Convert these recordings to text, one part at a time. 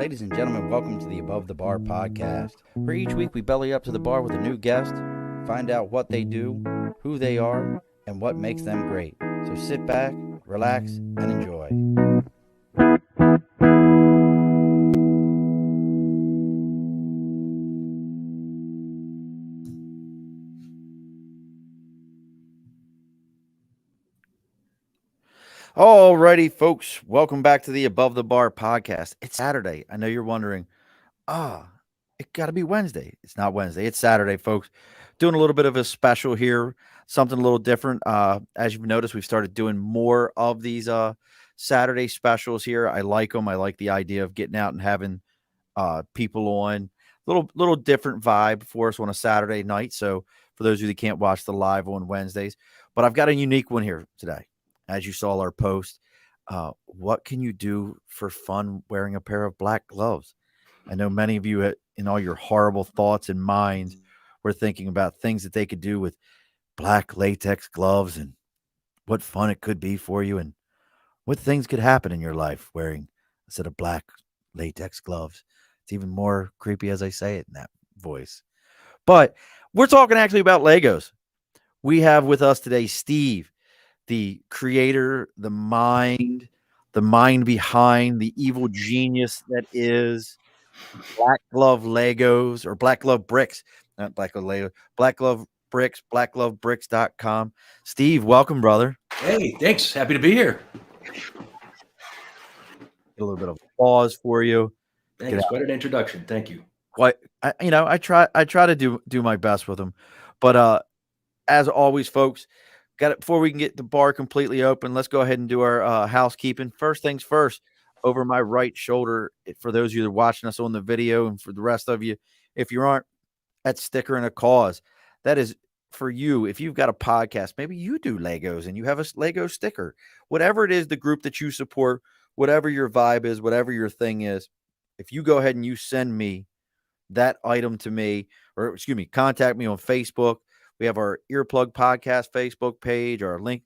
Ladies and gentlemen, welcome to the Above the Bar podcast, where each week we belly up to the bar with a new guest, find out what they do, who they are, and what makes them great. So sit back, relax, and enjoy. Alrighty, folks, welcome back to the Above the Bar podcast. It's Saturday. I know you're wondering, it got to be Wednesday. It's not Wednesday. It's Saturday, folks. Doing a little bit of a special here, something a little different. As you've noticed, we've started doing more of these Saturday specials here. I like them. I like the idea of getting out and having people on. Little different vibe for us on a Saturday night. So for those of you that can't watch the live on Wednesdays, but I've got a unique one here today. As you saw our post, what can you do for fun wearing a pair of black gloves? I know many of you, in all your horrible thoughts and minds, were thinking about things that they could do with black latex gloves and what fun it could be for you and what things could happen in your life wearing a set of black latex gloves. It's even more creepy as I say it in that voice. But we're talking actually about Legos. We have with us today Steve, the creator, the mind behind the evil genius that is Black Glove Legos or Black Glove Bricks, not Black Glove Legos, Black Glove Bricks, blackglovebricks.com. Steve, welcome, brother. Hey, thanks. Happy to be here. A little bit of applause for you. Thanks. Quite an introduction. Thank you. I try to do my best with them, but as always, folks, before we can get the bar completely open, let's go ahead and do our housekeeping. First things first, over my right shoulder, for those of you that are watching us on the video, and for the rest of you, if you aren't, that sticker and a cause. That is for you. If you've got a podcast, maybe you do Legos and you have a Lego sticker, whatever it is, the group that you support, whatever your vibe is, whatever your thing is, if you go ahead and you send me that item to me, or excuse me, contact me on Facebook. We have our Earplug Podcast Facebook page, our link,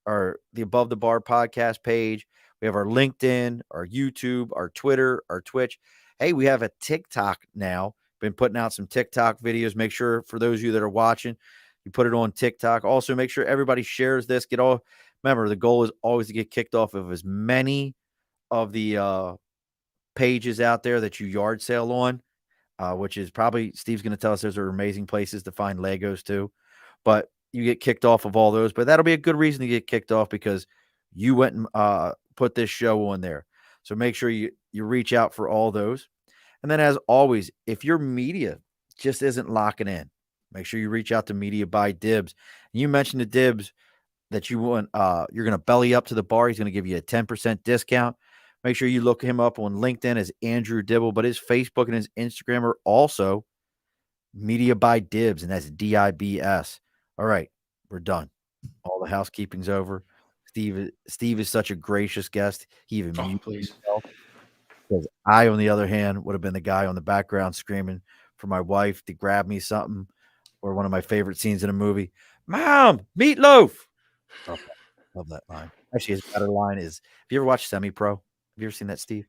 our the Above the Bar podcast page. We have our LinkedIn, our YouTube, our Twitter, our Twitch. Hey, we have a TikTok now. Been putting out some TikTok videos. Make sure for those of you that are watching, you put it on TikTok. Also, make sure everybody shares this. Remember, the goal is always to get kicked off of as many of the pages out there that you yard sale on, which is probably, Steve's going to tell us those are amazing places to find Legos too. But you get kicked off of all those. But that'll be a good reason to get kicked off because you went and put this show on there. So make sure you reach out for all those. And then, as always, if your media just isn't locking in, make sure you reach out to Media by Dibs. And you mentioned to Dibs that you want you're going to belly up to the bar. He's going to give you a 10% discount. Make sure you look him up on LinkedIn as Andrew Dibble, but his Facebook and his Instagram are also Media by Dibs, and that's DIBS. All right, we're done. All the housekeeping's over. Steve is such a gracious guest. He even muted himself. Because I, on the other hand, would have been the guy on the background screaming for my wife to grab me something, or one of my favorite scenes in a movie. Mom, meatloaf. Love that line. Actually, his better line is, have you ever watched Semi-Pro? Have you ever seen that, Steve?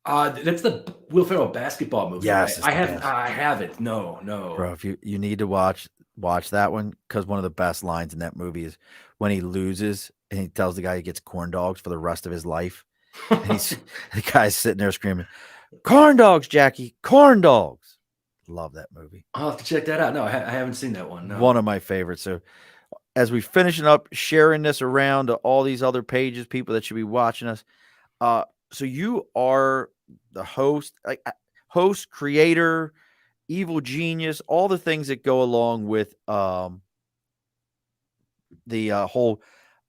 That's the Will Ferrell basketball movie. Yes, I haven't. No. Bro, if you need to watch that one, because one of the best lines in that movie is when he loses and he tells the guy he gets corn dogs for the rest of his life. And the guy's sitting there screaming, "Corn dogs, Jackie, corn dogs." Love that movie. I'll have to check that out. No, I haven't seen that one. No. One of my favorites. So as we finishing up sharing this around to all these other pages, people that should be watching us. So you are the host, creator, evil genius, all the things that go along with the whole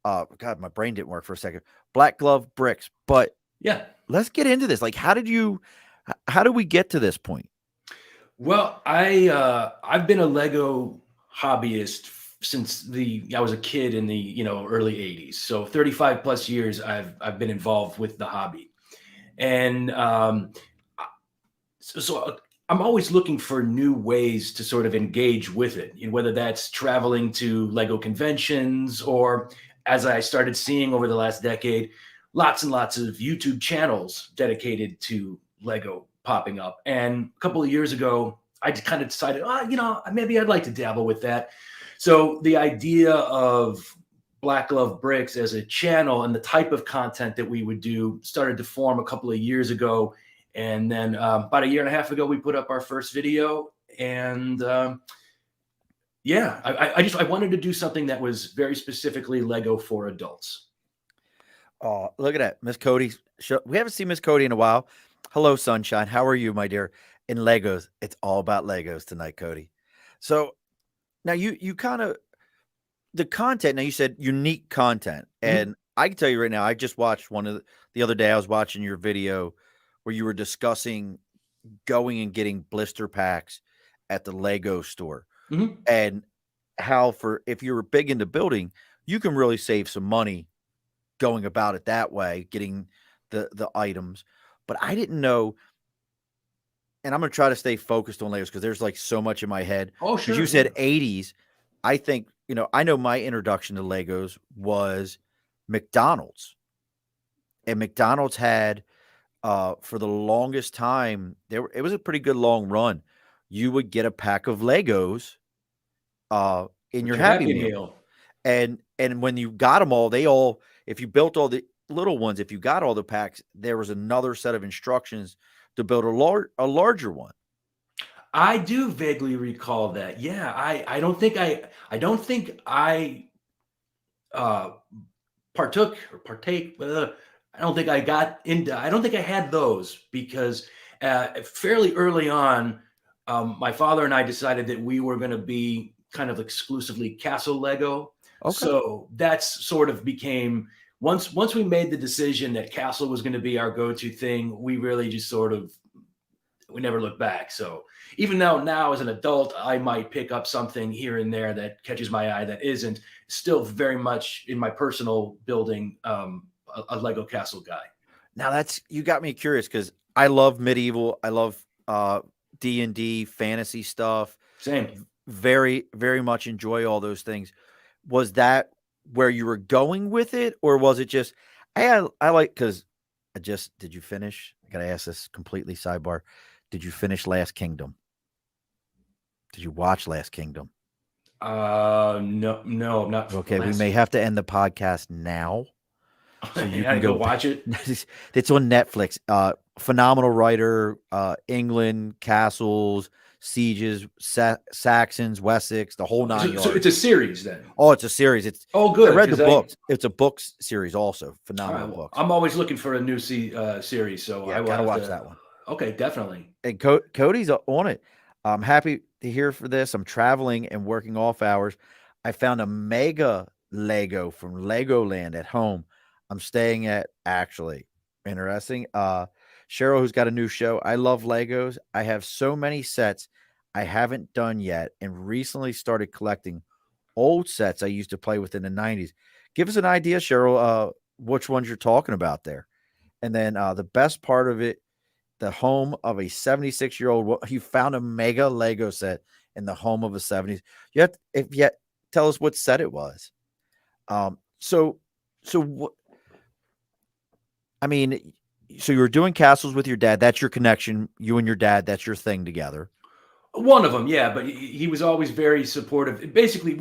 God, my brain didn't work for a second. Black Glove Bricks. But yeah, let's get into this. Like, how did we get to this point? Well, I've been a Lego hobbyist since I was a kid in the early 80s. So 35 plus years I've been involved with the hobby. And so I'm always looking for new ways to sort of engage with it, whether that's traveling to Lego conventions or, as I started seeing over the last decade, lots and lots of YouTube channels dedicated to Lego popping up. And a couple of years ago, I kind of decided, maybe I'd like to dabble with that. So the idea of Black Glove Bricks as a channel and the type of content that we would do started to form a couple of years ago. And then about a year and a half ago, we put up our first video. And I wanted to do something that was very specifically Lego for adults. Oh, look at that. Miss Cody. We haven't seen Miss Cody in a while. Hello, sunshine. How are you, my dear? In Legos. It's all about Legos tonight, Cody. So now you kind of the content. Now you said unique content, and I can tell you right now, I just watched one of the other day. I was watching your video where you were discussing going and getting blister packs at the Lego store, and how if you're big into building, you can really save some money going about it that way, getting the items. But I didn't know, and I'm gonna try to stay focused on Legos because there's like so much in my head. Oh, Because sure. you said 80s, I think I know my introduction to Legos was McDonald's, and McDonald's had for the longest time it was a pretty good long run. You would get a pack of Legos in With your your Happy Happy Meal. Meal. And when you got them all, if you built all the little ones, if you got all the packs, there was another set of instructions to build a larger one. I do vaguely recall that. Yeah, I don't think I partook or partake. I don't think I got into. I don't think I had those because fairly early on, my father and I decided that we were going to be kind of exclusively Castle Lego. Okay. So that's sort of became once we made the decision that Castle was going to be our go-to thing. We really just sort of we never looked back. So even though now as an adult, I might pick up something here and there that catches my eye that isn't still very much in my personal building, a Lego Castle guy. Now you got me curious because I love medieval. I love D&D fantasy stuff. Same. Very, very much enjoy all those things. Was that where you were going with it, or was it just I like because did you finish? I gotta ask this completely sidebar. Did you finish Last Kingdom? Did you watch Last Kingdom? No, I'm not. Okay, we may have to end the podcast now. So you can go watch it. It's on Netflix. Phenomenal writer, England, castles, sieges, Saxons, Wessex, the whole 9 yards. So it's a series then. Oh, it's a series. It's good. I read the books. It's a books series also. Phenomenal books. I'm always looking for a new series, so I gotta watch that one. Okay, definitely. And Cody's on it. I'm happy to hear for this. I'm traveling and working off hours. I found a mega Lego from Legoland at home. I'm staying at actually. Interesting. Cheryl, who's got a new show. I love Legos. I have so many sets I haven't done yet and recently started collecting old sets I used to play with in the 90s. Give us an idea, Cheryl, which ones you're talking about there. And then the best part of it, the home of a 76-year-old. You found a mega Lego set in the home of a 70s. Tell us what set it was. So what? I mean, so you were doing castles with your dad. That's your connection. You and your dad. That's your thing together. One of them, yeah, but he was always very supportive. Basically,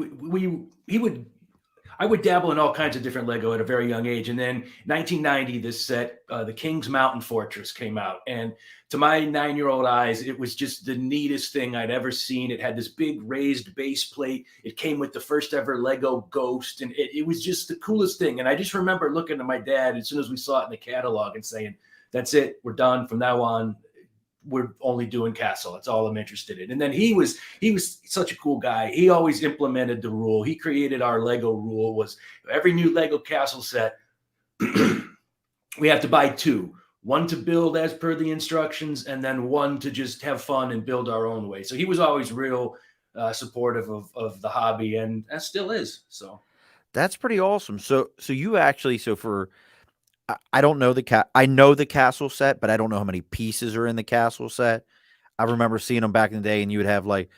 I would dabble in all kinds of different Lego at a very young age. And then 1990, this set, the King's Mountain Fortress came out. And to my 9-year-old eyes, it was just the neatest thing I'd ever seen. It had this big raised base plate. It came with the first ever Lego Ghost. And it was just the coolest thing. And I just remember looking at my dad as soon as we saw it in the catalog and saying, that's it. We're done from now on. We're only doing Castle. That's all I'm interested in. And then he was such a cool guy. He always implemented the rule. He created our Lego rule was every new Lego Castle set, we have to buy 2, one to build as per the instructions, and then one to just have fun and build our own way. So he was always real supportive of the hobby, and that still is. So that's pretty awesome. So you actually, I don't know I know the castle set, but I don't know how many pieces are in the castle set. I remember seeing them back in the day, and you would have like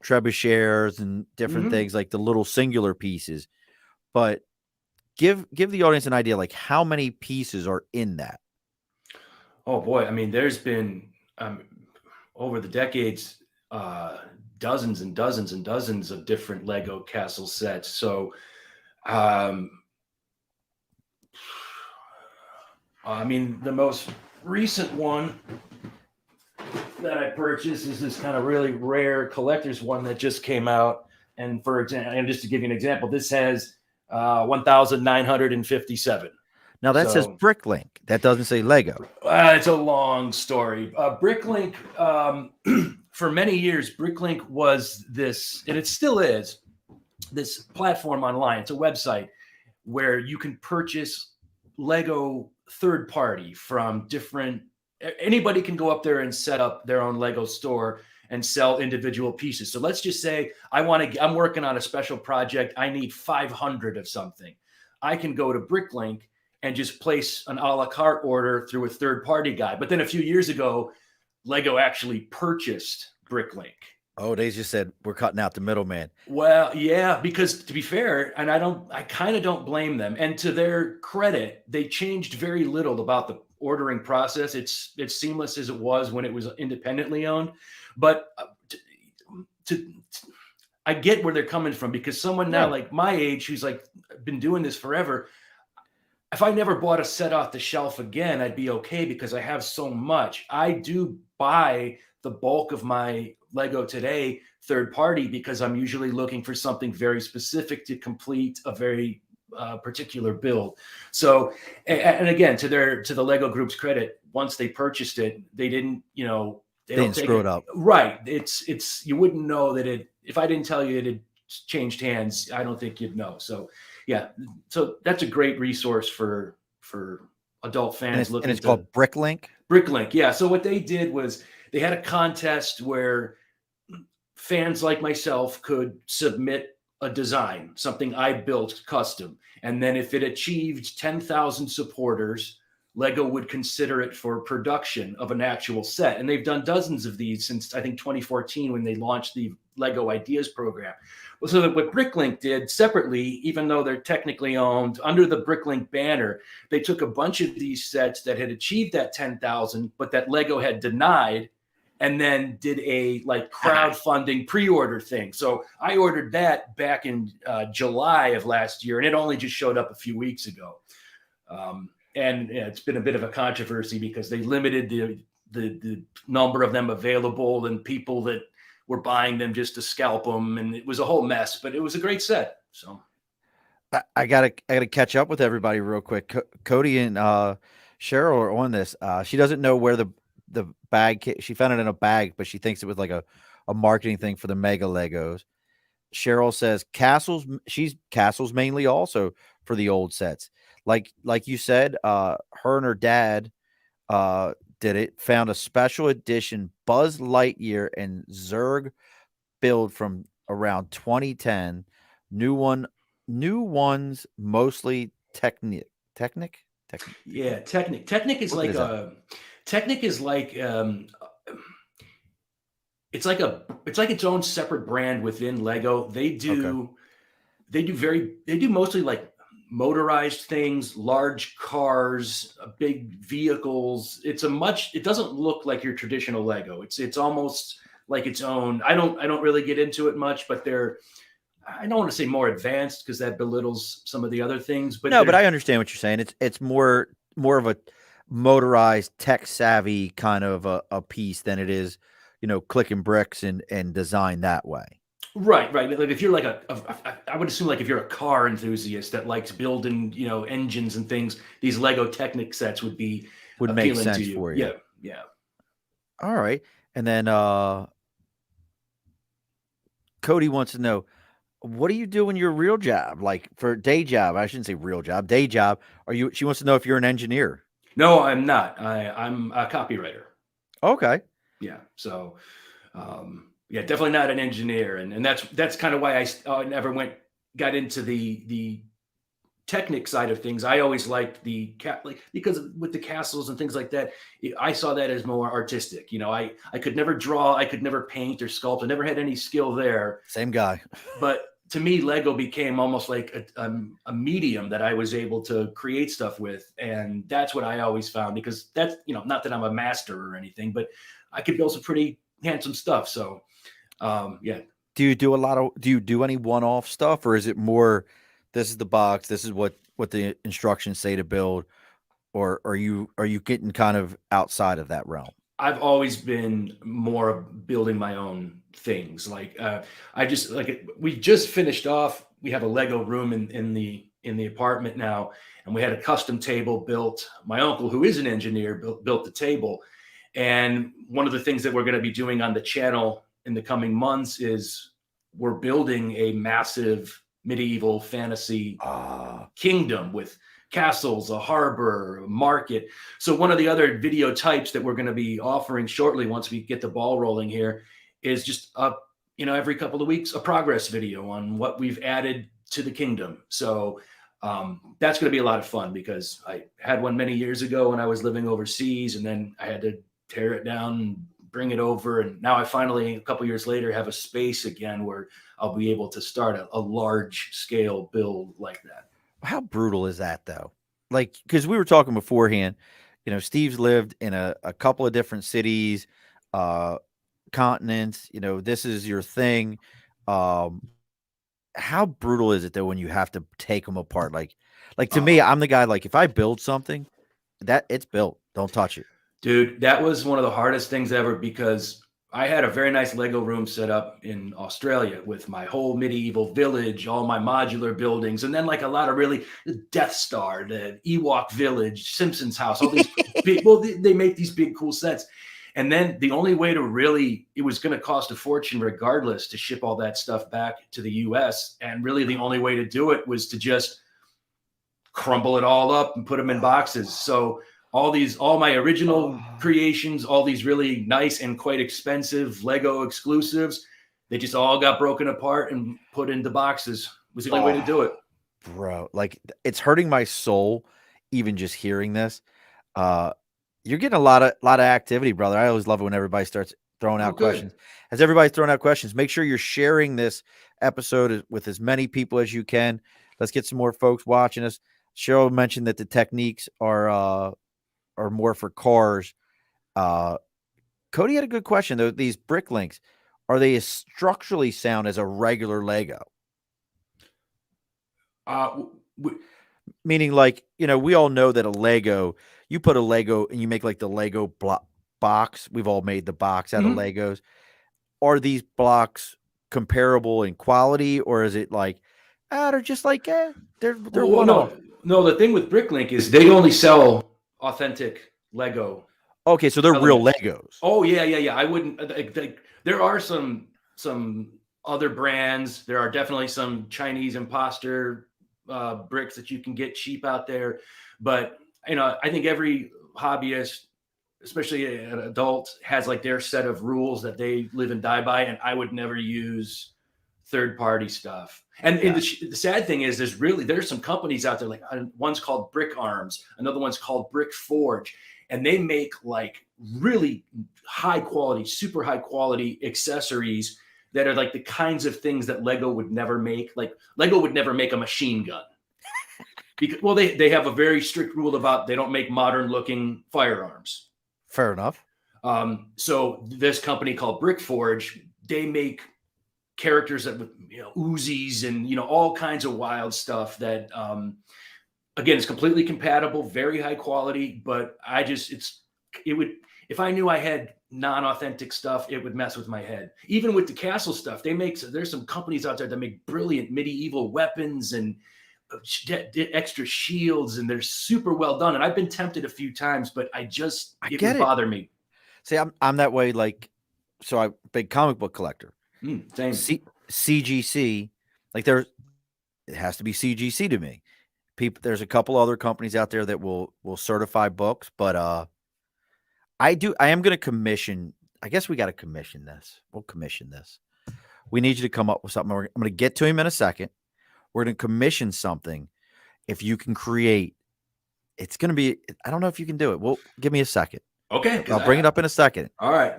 trebuchets and different things, like the little singular pieces. But give the audience an idea, like how many pieces are in that. Oh boy, I mean, there's been um, over the decades, dozens and dozens and dozens of different Lego castle sets. So, um, I mean, the most recent one that I purchased is this kind of really rare collector's one that just came out. And for example, and just to give you an example, this has 1,957. Now that says So Bricklink. That doesn't say Lego. it's a long story. Bricklink, for many years, Bricklink was this, and it still is, this platform online. It's a website where you can purchase Lego third party from different, anybody can go up there and set up their own Lego store and sell individual pieces. So let's just say I'm working on a special project. I need 500 of something. I can go to Bricklink and just place an a la carte order through a third party guy. But then a few years ago, Lego actually purchased Bricklink. Oh, they just said we're cutting out the middleman. Well, yeah, because to be fair, and I kind of don't blame them. And to their credit, they changed very little about the ordering process. It's seamless as it was when it was independently owned. But I get where they're coming from, because someone now like my age who's like been doing this forever, if I never bought a set off the shelf again, I'd be okay because I have so much. I do buy the bulk of my Lego today third party because I'm usually looking for something very specific to complete a very particular build. So, and again, to the Lego group's credit, once they purchased it, they didn't, they didn't screw it up. Right. It's you wouldn't know that if I didn't tell you it had changed hands, I don't think you'd know. So yeah, so that's a great resource for adult fans looking. And it's called Bricklink. Bricklink, yeah. So what they did was they had a contest where fans like myself could submit a design, something I built custom, and then if it achieved 10,000 supporters, Lego would consider it for production of an actual set. And they've done dozens of these since I think 2014 when they launched the Lego Ideas program. Well, so that what Bricklink did separately, even though they're technically owned under the Bricklink banner, they took a bunch of these sets that had achieved that 10,000, but that Lego had denied, and then did a like crowdfunding pre-order thing. So I ordered that back in July of last year, and it only just showed up a few weeks ago. And it's been a bit of a controversy because they limited the number of them available and people that were buying them just to scalp them, and it was a whole mess. But it was a great set. So I gotta catch up with everybody real quick. Cody and Cheryl are on this. She doesn't know where the bag. She found it in a bag, but she thinks it was like a marketing thing for the Mega Legos. Cheryl says castles mainly also for the old sets. Like you said, her and her dad did it. Found a special edition Buzz Lightyear and Zurg build from around 2010. New ones mostly Technic. Yeah, Technic. Technic is like it's like its own separate brand within Lego. They do mostly like motorized things, large cars, big vehicles. It doesn't look like your traditional Lego. It's almost like its own. I don't really get into it much, but I don't want to say more advanced because that belittles some of the other things. But no, but I understand what you're saying. It's more of a motorized, tech savvy kind of a piece than it is, clicking bricks and designed that way. Right. Like if you're like I would assume like if you're a car enthusiast that likes building, engines and things, these Lego Technic sets would make sense for you. Yeah. All right. And then Cody wants to know, what do you do in your real job? Like for day job? I shouldn't say real job. Day job. She wants to know if you're an engineer. No, I'm not. I'm a copywriter. Okay. Yeah. So, yeah, definitely not an engineer, and that's kind of why I never got into the Technic side of things. I always liked because with the castles and things like that, I saw that as more artistic. I could never draw, I could never paint or sculpt. I never had any skill there. Same guy. But to me, Lego became almost like a medium that I was able to create stuff with. And that's what I always found, because that's, not that I'm a master or anything, but I could build some pretty handsome stuff. So, yeah. Do you do any one-off stuff, or is it more, this is the box, this is what the instructions say to build, or are you getting kind of outside of that realm? I've always been more of building my own things. Like I just like we just finished off. We have a Lego room in the apartment now, and we had a custom table built. My uncle, who is an engineer, built the table. And one of the things that we're going to be doing on the channel in the coming months is we're building a massive medieval fantasy Ah, kingdom with castles, a harbor, a market. So one of the other video types that we're going to be offering shortly, once we get the ball rolling here, is just every couple of weeks, a progress video on what we've added to the kingdom. So that's going to be a lot of fun, because I had one many years ago when I was living overseas, and then I had to tear it down and bring it over. And now I finally, a couple years later, have a space again where I'll be able to start a large scale build like that. how brutal is that though? Like, because we were talking beforehand, Steve's lived in a couple of different cities, uh, continents. This is your thing. Um, how brutal is it though when you have to take them apart? Like to me, Uh, I'm the guy. Like if I build something, that it's built, don't touch it. Dude, that was one of the hardest things ever, because I had a very nice Lego room set up in Australia with my whole medieval village, all my modular buildings, and then like a lot of really Death Star, the Ewok village, Simpsons house, all these big, well, they make these big, cool sets. And then the only way to really, it was going to cost a fortune regardless to ship all that stuff back to the US. And really the only way to do it was to just crumble it all up and put them in boxes. So all my original Oh, creations, all these really nice and quite expensive Lego exclusives, they just all got broken apart and put into boxes. It was the only way to do oh, it. bro, like it's hurting my soul even just hearing this. Uh, you're getting a lot of activity, brother. I always love it when everybody starts throwing Oh, out good. questions. As everybody's throwing out questions, make sure you're sharing this episode with as many people as you can. Let's get some more folks watching us. Cheryl mentioned that the techniques are more for cars. Uh, Cody had a good question though. These brick links, are they as structurally sound as a regular Lego? Uh, Meaning, like, we all know that a Lego, you put a Lego and you make like the Lego box. We've all made the box out of mhm. Legos. Are these blocks comparable in quality, or is it like, they're just like, they're Well, one off? no. The thing with Bricklink is they only sell authentic Lego Okay, so they're real elements. Legos. Oh yeah, yeah, yeah. I wouldn't. There are some other brands. There are definitely some Chinese imposter bricks that you can get cheap out there. But I think every hobbyist, especially an adult, has like their set of rules that they live and die by. And I would never use third party stuff. And Yeah. the sad thing is, there's some companies out there, like one's called Brick Arms, another one's called Brick Forge, and they make like really high quality, super high quality accessories that are like the kinds of things that Lego would never make. Like Lego would never make a machine gun, because, well, they have a very strict rule about they don't make modern looking firearms. Fair enough. So this company called Brick Forge, they make characters that with Uzis and all kinds of wild stuff that again is completely compatible, very high quality. But it would, if I knew I had non-authentic stuff, it would mess with my head. Even with the castle stuff, there's some companies out there that make brilliant medieval weapons and extra shields, and they're super well done. And I've been tempted a few times, but I it get would it. bother me. See, I'm that way. Like, so I big comic book collector. Same. CGC, like it has to be CGC to me. There's a couple other companies out there that will certify books, but I am going to commission. I guess we got to commission this. We'll commission this. We need you to come up with something. I'm going to get to him in a second. We're going to commission something. If you can create, it's going to be. I don't know if you can do it. Well, give me a second. Okay, because I'll bring it up in a second. all right.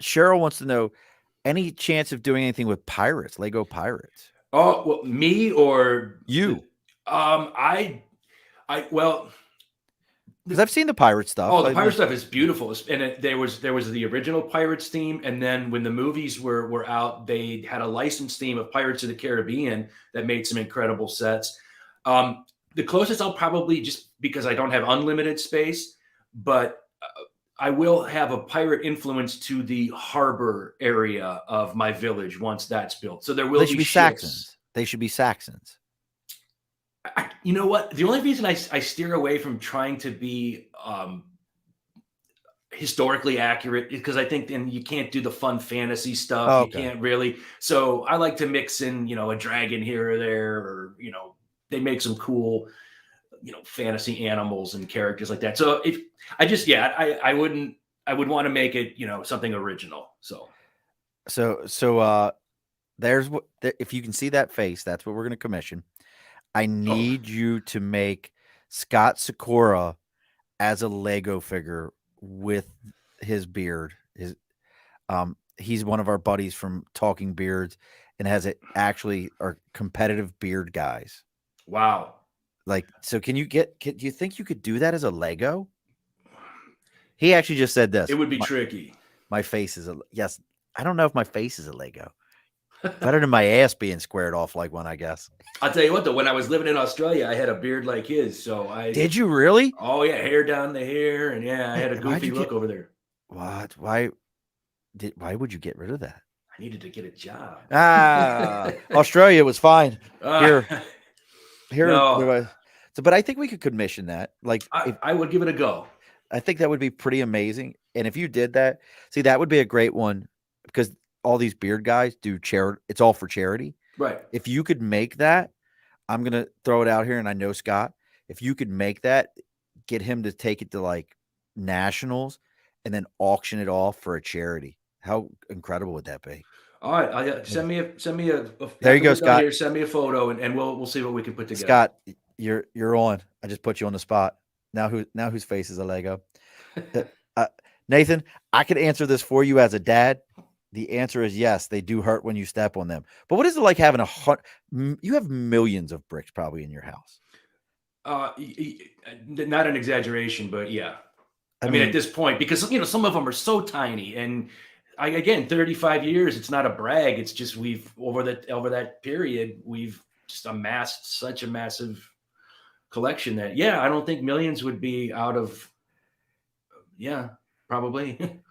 Cheryl wants to know, any chance of doing anything with pirates, Lego pirates? Oh, well, me or the You, well, because I've seen the pirate stuff. oh, the I pirate mean, stuff is beautiful, and there was the original Pirates theme, and then when the movies were out, they had a licensed theme of Pirates of the Caribbean that made some incredible sets. Um, the closest I'll probably, just because I don't have unlimited space, but I will have a pirate influence to the harbor area of my village once that's built. So there they will should be be ships. Saxons. They should be Saxons. You know what? The only reason I steer away from trying to be historically accurate because I think then you can't do the fun fantasy stuff. Oh, You okay. can't really. So I like to mix in, a dragon here or there, or they make some cool, fantasy animals and characters like that. So if I just, yeah, I wouldn't, I would want to make it, something original. So So there's what if you can see that face, that's what we're going to commission. I oh need you to make Scott Sakura as a Lego figure with his beard. He's one of our buddies from Talking Beards and has it actually are competitive beard guys. wow, Like, so do you think you could do that as a Lego? He actually just said it this. would be My, tricky. my face is a yes. I don't know if my face is a Lego. Better than my ass being squared off like one, I guess. I'll tell you what, though, when I was living in Australia, I had a beard like his. So Did you really? oh yeah, hair down the hair, and yeah, I Man, had a why'd goofy you look get over there. what? Why would you get rid of that? I needed to get a job. Australia was fine. uh, Here, here, no, so, but I think we could commission that. Like, if I would give it a go. I think that would be pretty amazing. And if you did that, see, that would be a great one because all these beard guys do charity. It's all for charity. Right. If you could make that, I'm gonna throw it out here, and I know Scott. If you could make that, get him to take it to like nationals, and then auction it off for a charity. How incredible would that be? All right. Yeah. Send me There you after go, we're done Scott. here. Send me a photo, and we'll see what we can put together. Scott, you're on. I just put you on the spot. Now whose face is a Lego? Uh, uh, Nathan, I could answer this for you as a dad. The answer is yes. They do hurt when you step on them. But what is it like having you have millions of bricks probably in your house. Not an exaggeration, but yeah. I I mean, at mean, this point, because some of them are so tiny, and again, 35 years. It's not a brag. It's just we've over that period, we've just amassed such a massive collection that yeah, I don't think millions would be out of yeah, probably.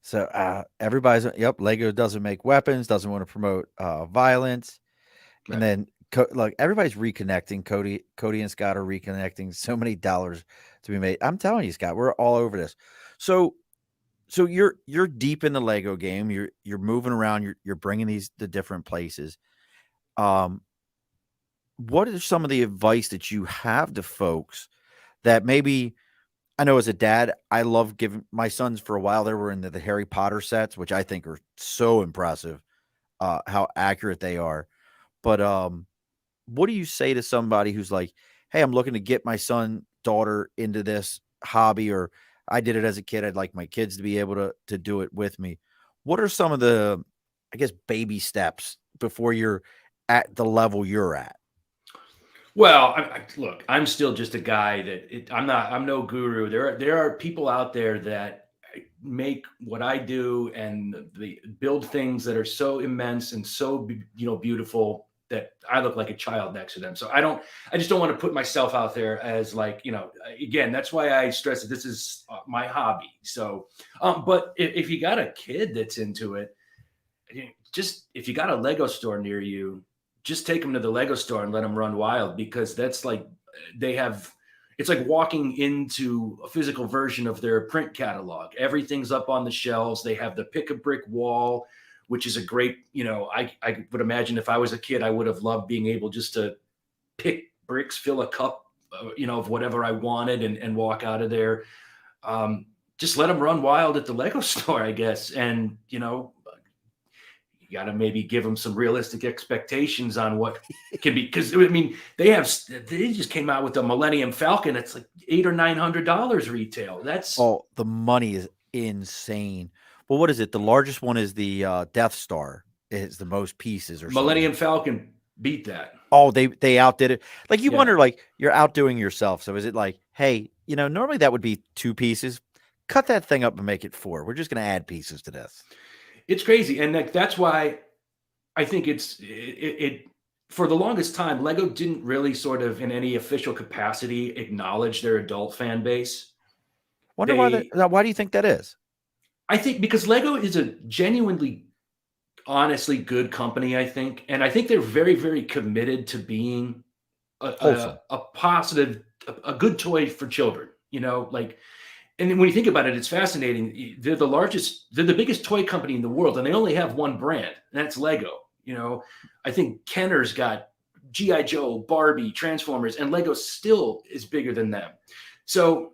so everybody's yep. Lego doesn't make weapons. Doesn't want to promote violence. And Right. then like everybody's reconnecting. Cody and Scott are reconnecting. So many dollars to be made. I'm telling you, Scott, we're all over this. So you're deep in the Lego game. You're moving around. You're bringing these to different places. Um, what is some of the advice that you have to folks that maybe I know as a dad, I love giving my sons for a while. They were into the Harry Potter sets, which I think are so impressive. How accurate they are. But what do you say to somebody who's like, "Hey, I'm looking to get my son, daughter into this hobby, or I did it as a kid. I'd like my kids to be able to do it with me." What are some of the, I guess, baby steps before you're at the level you're at? Well, look, I'm still just a guy I'm no guru. There are people out there that make what I do and the build things that are so immense and so beautiful that I look like a child next to them. So I just don't want to put myself out there as like, again, that's why I stress that this is my hobby. So, but if you got a kid that's into it, just if you got a Lego store near you, just take them to the Lego store and let them run wild because that's like they have. It's like walking into a physical version of their print catalog. Everything's up on the shelves. They have the pick a brick wall, which is a great. I would imagine if I was a kid, I would have loved being able just to pick bricks, fill a cup, of whatever I wanted, and walk out of there. Just let them run wild at the Lego store, I guess, and you got to maybe give them some realistic expectations on what can be because I mean they just came out with the Millennium Falcon. It's like $800 or $900 retail. That's Oh, the money is insane. Well, what is it? The largest one is the Death Star. is the most pieces or something. Millennium Falcon beat that. Oh, they outdid it. Like, you Yeah. wonder, like, you're outdoing yourself. So is it like, hey, normally that would be 2 pieces. Cut that thing up and make it 4. We're just gonna add pieces to this. It's crazy. And like, that's why I think it for the longest time, Lego didn't really sort of in any official capacity acknowledge their adult fan base. Wonder why that They why do you think that is? I think because Lego is a genuinely honestly good company, I think. And I think they're very, very committed to being Wholesome. a positive, a good toy for children, like, and then when you think about it, it's fascinating. They're the biggest toy company in the world, and they only have one brand, and that's Lego. I think Kenner's got GI Joe, Barbie, Transformers, and Lego still is bigger than them. So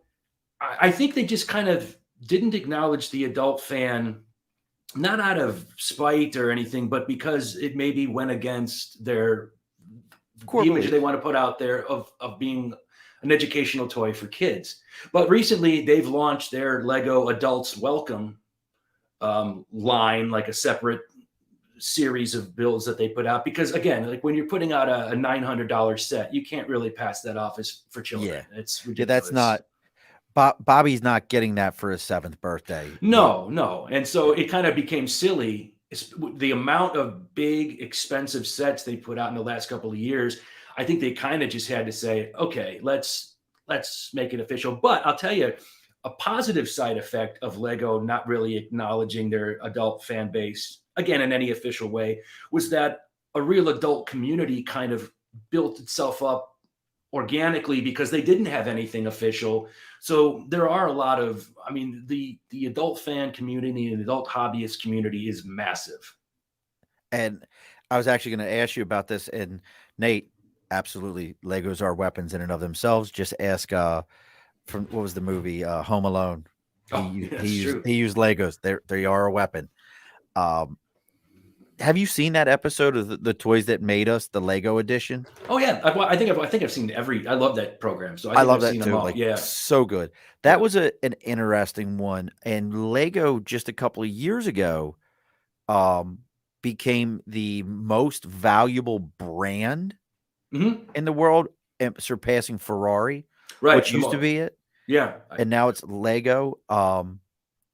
I think they just kind of didn't acknowledge the adult fan, not out of spite or anything, but because it maybe went against the Core image they beliefs. want to put out there of being an educational toy for kids. But recently, they've launched their Lego Adults Welcome line, like a separate series of builds that they put out. Because again, like when you're putting out a $900 set, you can't really pass that off as for children. Yeah. It's Yeah, that's ridiculous. not Bobby's not getting that for his 7th birthday. No, no. And so it kind of became silly. The amount of big, expensive sets they put out in the last couple of years. I think they kind of just had to say, okay, let's make it official. But I'll tell you, a positive side effect of Lego not really acknowledging their adult fan base, again, in any official way, was that a real adult community kind of built itself up organically because they didn't have anything official. So there are a lot of, I mean, the adult fan community and the adult hobbyist community is massive. And I was actually going to ask you about this. And Nate, absolutely, Legos are weapons in and of themselves. Just ask from what was the movie Home Alone. He Oh, u- yeah, he that's used true. he used Legos. They are a weapon. Um, have you seen that episode of the Toys That Made Us, the Lego edition? Oh yeah, I think I've seen every. I love that program, so I I think love I've seen that them too. all. Like, Yeah, so good. That yeah. was an interesting one. And Lego just a couple of years ago um became the most valuable brand Hmm. in the world, surpassing Ferrari, which Right. used to be it, Yeah. and now it's Lego.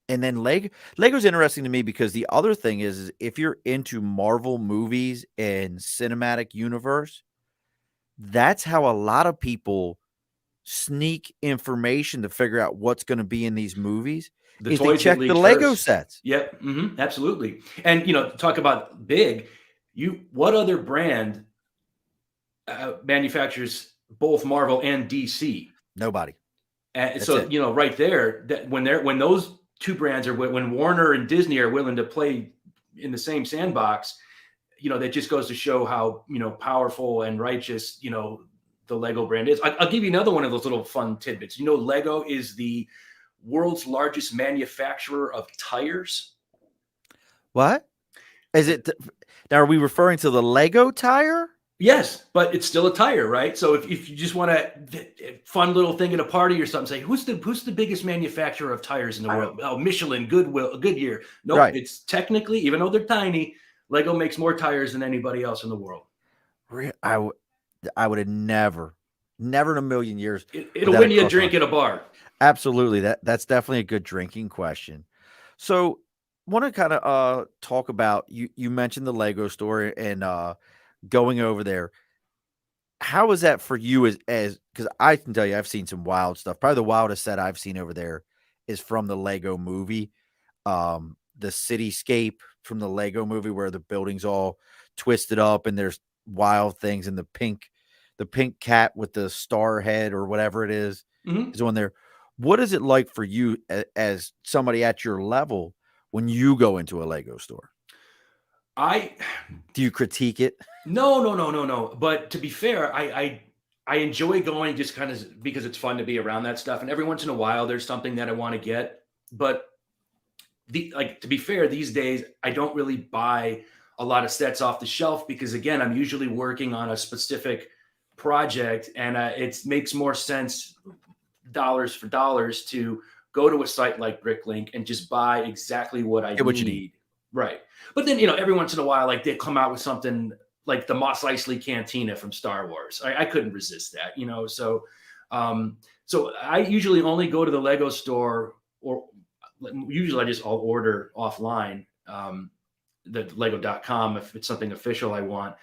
And then Lego's interesting to me because the other thing is if you're into Marvel movies and cinematic universe, that's how a lot of people sneak information to figure out what's going to be in these movies The is they toys get check the leaked Lego first. sets. Yep. Absolutely. And talk about big. What other brand manufactures both Marvel and DC? Nobody. And That's so it. right there, that when those two brands are when Warner and Disney are willing to play in the same sandbox, that just goes to show how powerful and righteous the Lego brand is. I'll give you another one of those little fun tidbits. Lego is the world's largest manufacturer of tires. What? Is it now, are we referring to the Lego tire? Yes, but it's still a tire, right? So if you just want a fun little thing at a party or something, say who's the biggest manufacturer of tires in the I world? Oh, Michelin, Goodyear. Nope, Right. it's technically, even though they're tiny, Lego makes more tires than anybody else in the world. I would have never in a million years put It'll that win you a across my. drink at a bar. Absolutely. That's definitely a good drinking question. So, want to kind of talk about you mentioned the Lego store and going over there. How is that for you as because I can tell you I've seen some wild stuff. Probably the wildest set I've seen over there is from the Lego movie. The cityscape from the Lego movie where the building's all twisted up and there's wild things and the pink cat with the star head or whatever it Mhm. is on there. What is it like for you as somebody at your level when you go into a Lego store? I Do you critique it? No, no, no, no, no. But to be fair, I enjoy going just kind of because it's fun to be around that stuff. And every once in a while, there's something that I want to get. But to be fair, these days I don't really buy a lot of sets off the shelf because again, I'm usually working on a specific project, and it makes more sense dollars for dollars to go to a site like Bricklink and just buy exactly what I Get what you need. need. Right. But then, every once in a while, like they come out with something like the Mos Eisley Cantina from Star Wars. I couldn't resist that. So I usually only go to the Lego store, or usually I'll order offline, the Lego.com if it's something official I want.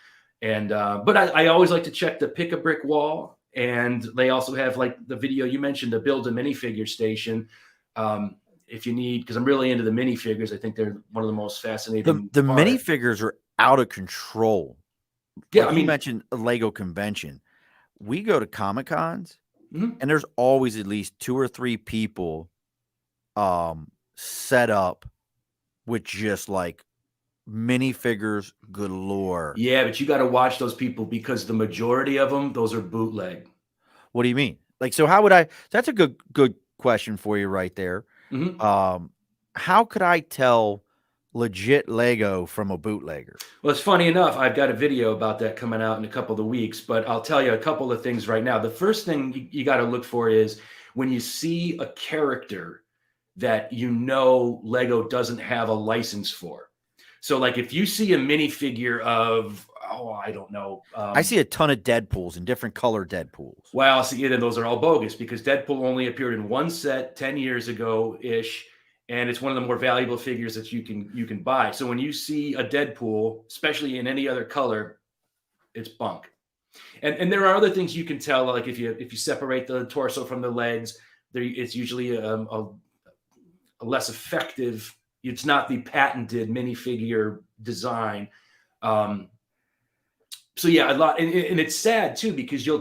And but I always like to check the Pick a Brick Wall, and they also have like the video you mentioned, the Build a Minifigure station. If you need, because I'm really into the minifigures. I think they're one of the most fascinating The part. minifigures are out of control. Yeah, Like I you mean, mentioned a Lego convention. We go to Comic Cons mhm. and there's always at least 2 or 3 people set up with just like minifigures galore. Yeah, but you got to watch those people because the majority of them, those are bootleg. What do you mean? Like, so how would I? That's a good question for you right there. Mhm. Um, how could I tell legit Lego from a bootlegger? Well, it's funny enough. I've got a video about that coming out in a couple of weeks, but I'll tell you a couple of things right now. The first thing you got to look for is when you see a character that Lego doesn't have a license for. So, like if you see a minifigure of, oh, I don't know, I see a ton of Deadpools and different color Deadpools. well, see, then those are all bogus because Deadpool only appeared in one set 10 years ago ish, and it's one of the more valuable figures that you can buy. So when you see a Deadpool, especially in any other color, it's bunk. And there are other things you can tell, like if you separate the torso from the legs, it's usually a less effective. It's not the patented minifigure design. Um, so yeah, a lot, and it's sad too because you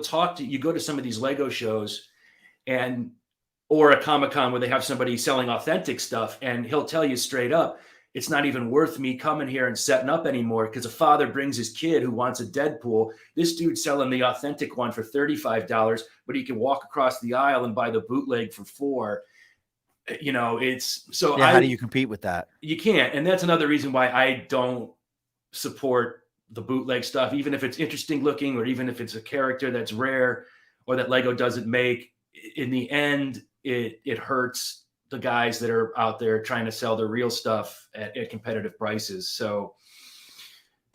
go to some of these Lego shows and or a Comic Con where they have somebody selling authentic stuff, and he'll tell you straight up, it's not even worth me coming here and setting up anymore because a father brings his kid who wants a Deadpool. This dude's selling the authentic one for $35, but he can walk across the aisle and buy the bootleg for $4. It's so Yeah, how do you compete with that? you can't, and that's another reason why I don't support the bootleg stuff, even if it's interesting looking or even if it's a character that's rare or that Lego doesn't make. In the end, it hurts the guys that are out there trying to sell their real stuff at competitive prices. So,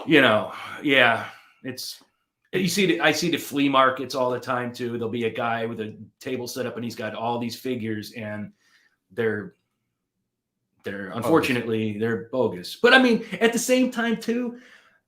yeah, it's I see the flea markets all the time too. There'll be a guy with a table set up and he's got all these figures and they're Bogus. unfortunately they're bogus. But I mean, at the same time too,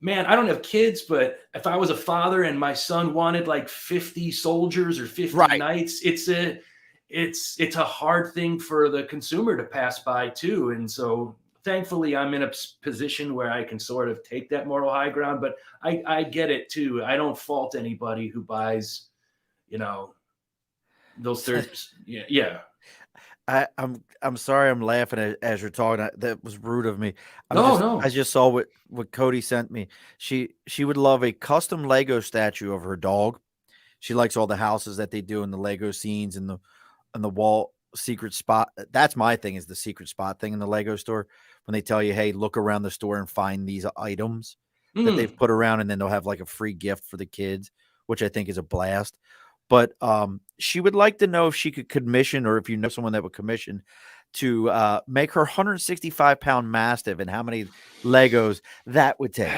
man, I don't have kids, but if I was a father and my son wanted like 50 soldiers or 50 Right. knights, it's a hard thing for the consumer to pass by too. And so thankfully I'm in a position where I can sort of take that moral high ground, but I get it too. I don't fault anybody who buys, you know, those third. Yeah. Yeah. I'm sorry I'm laughing as you're talking. That was rude of me. No, I no. just saw what Cody sent me. She would love a custom Lego statue of her dog. She likes all the houses that they do in the Lego scenes and the wall secret spot. That's my thing is the secret spot thing in the Lego store when they tell you, hey, look around the store and find these items that they've Mm. put around, and then they'll have like a free gift for the kids, which I think is a blast. But she would like to know if she could commission, or if you know someone that would commission to make her 165-pound Mastiff, and how many Legos that would take.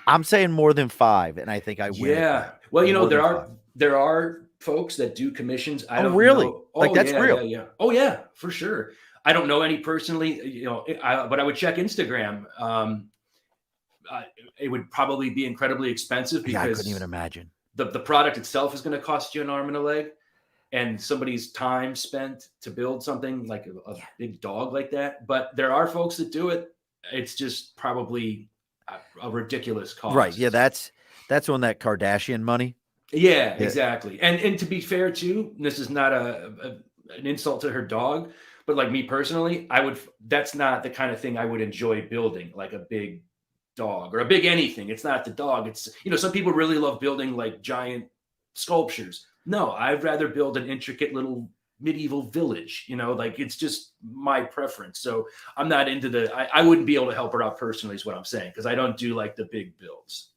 I'm saying more than 5, and I think I win at that. Yeah. Well, More there than are 5. there are folks that do commissions. I Oh, don't really? know. Like Oh that's yeah, yeah, real? yeah. Oh yeah, for sure. I don't know any personally, but I would check Instagram. Uh, it would probably be incredibly expensive Yeah, I couldn't even because imagine. the product itself is going to cost you an arm and a leg, and somebody's time spent to build something like a Yeah. big dog like that. But there are folks that do it. It's just probably a ridiculous Right. Yeah, cost. that's on that Kardashian money. Yeah, Yeah. exactly. And to be fair too, this is not an insult to her dog, but like me personally, that's not the kind of thing I would enjoy building, like a big dog or a big anything. It's not the dog. It's some people really love building like giant sculptures. No, I'd rather build an intricate little medieval village, like it's just my preference. So I'm not into I wouldn't be able to help her out personally, is what I'm saying, because I don't do like the big builds.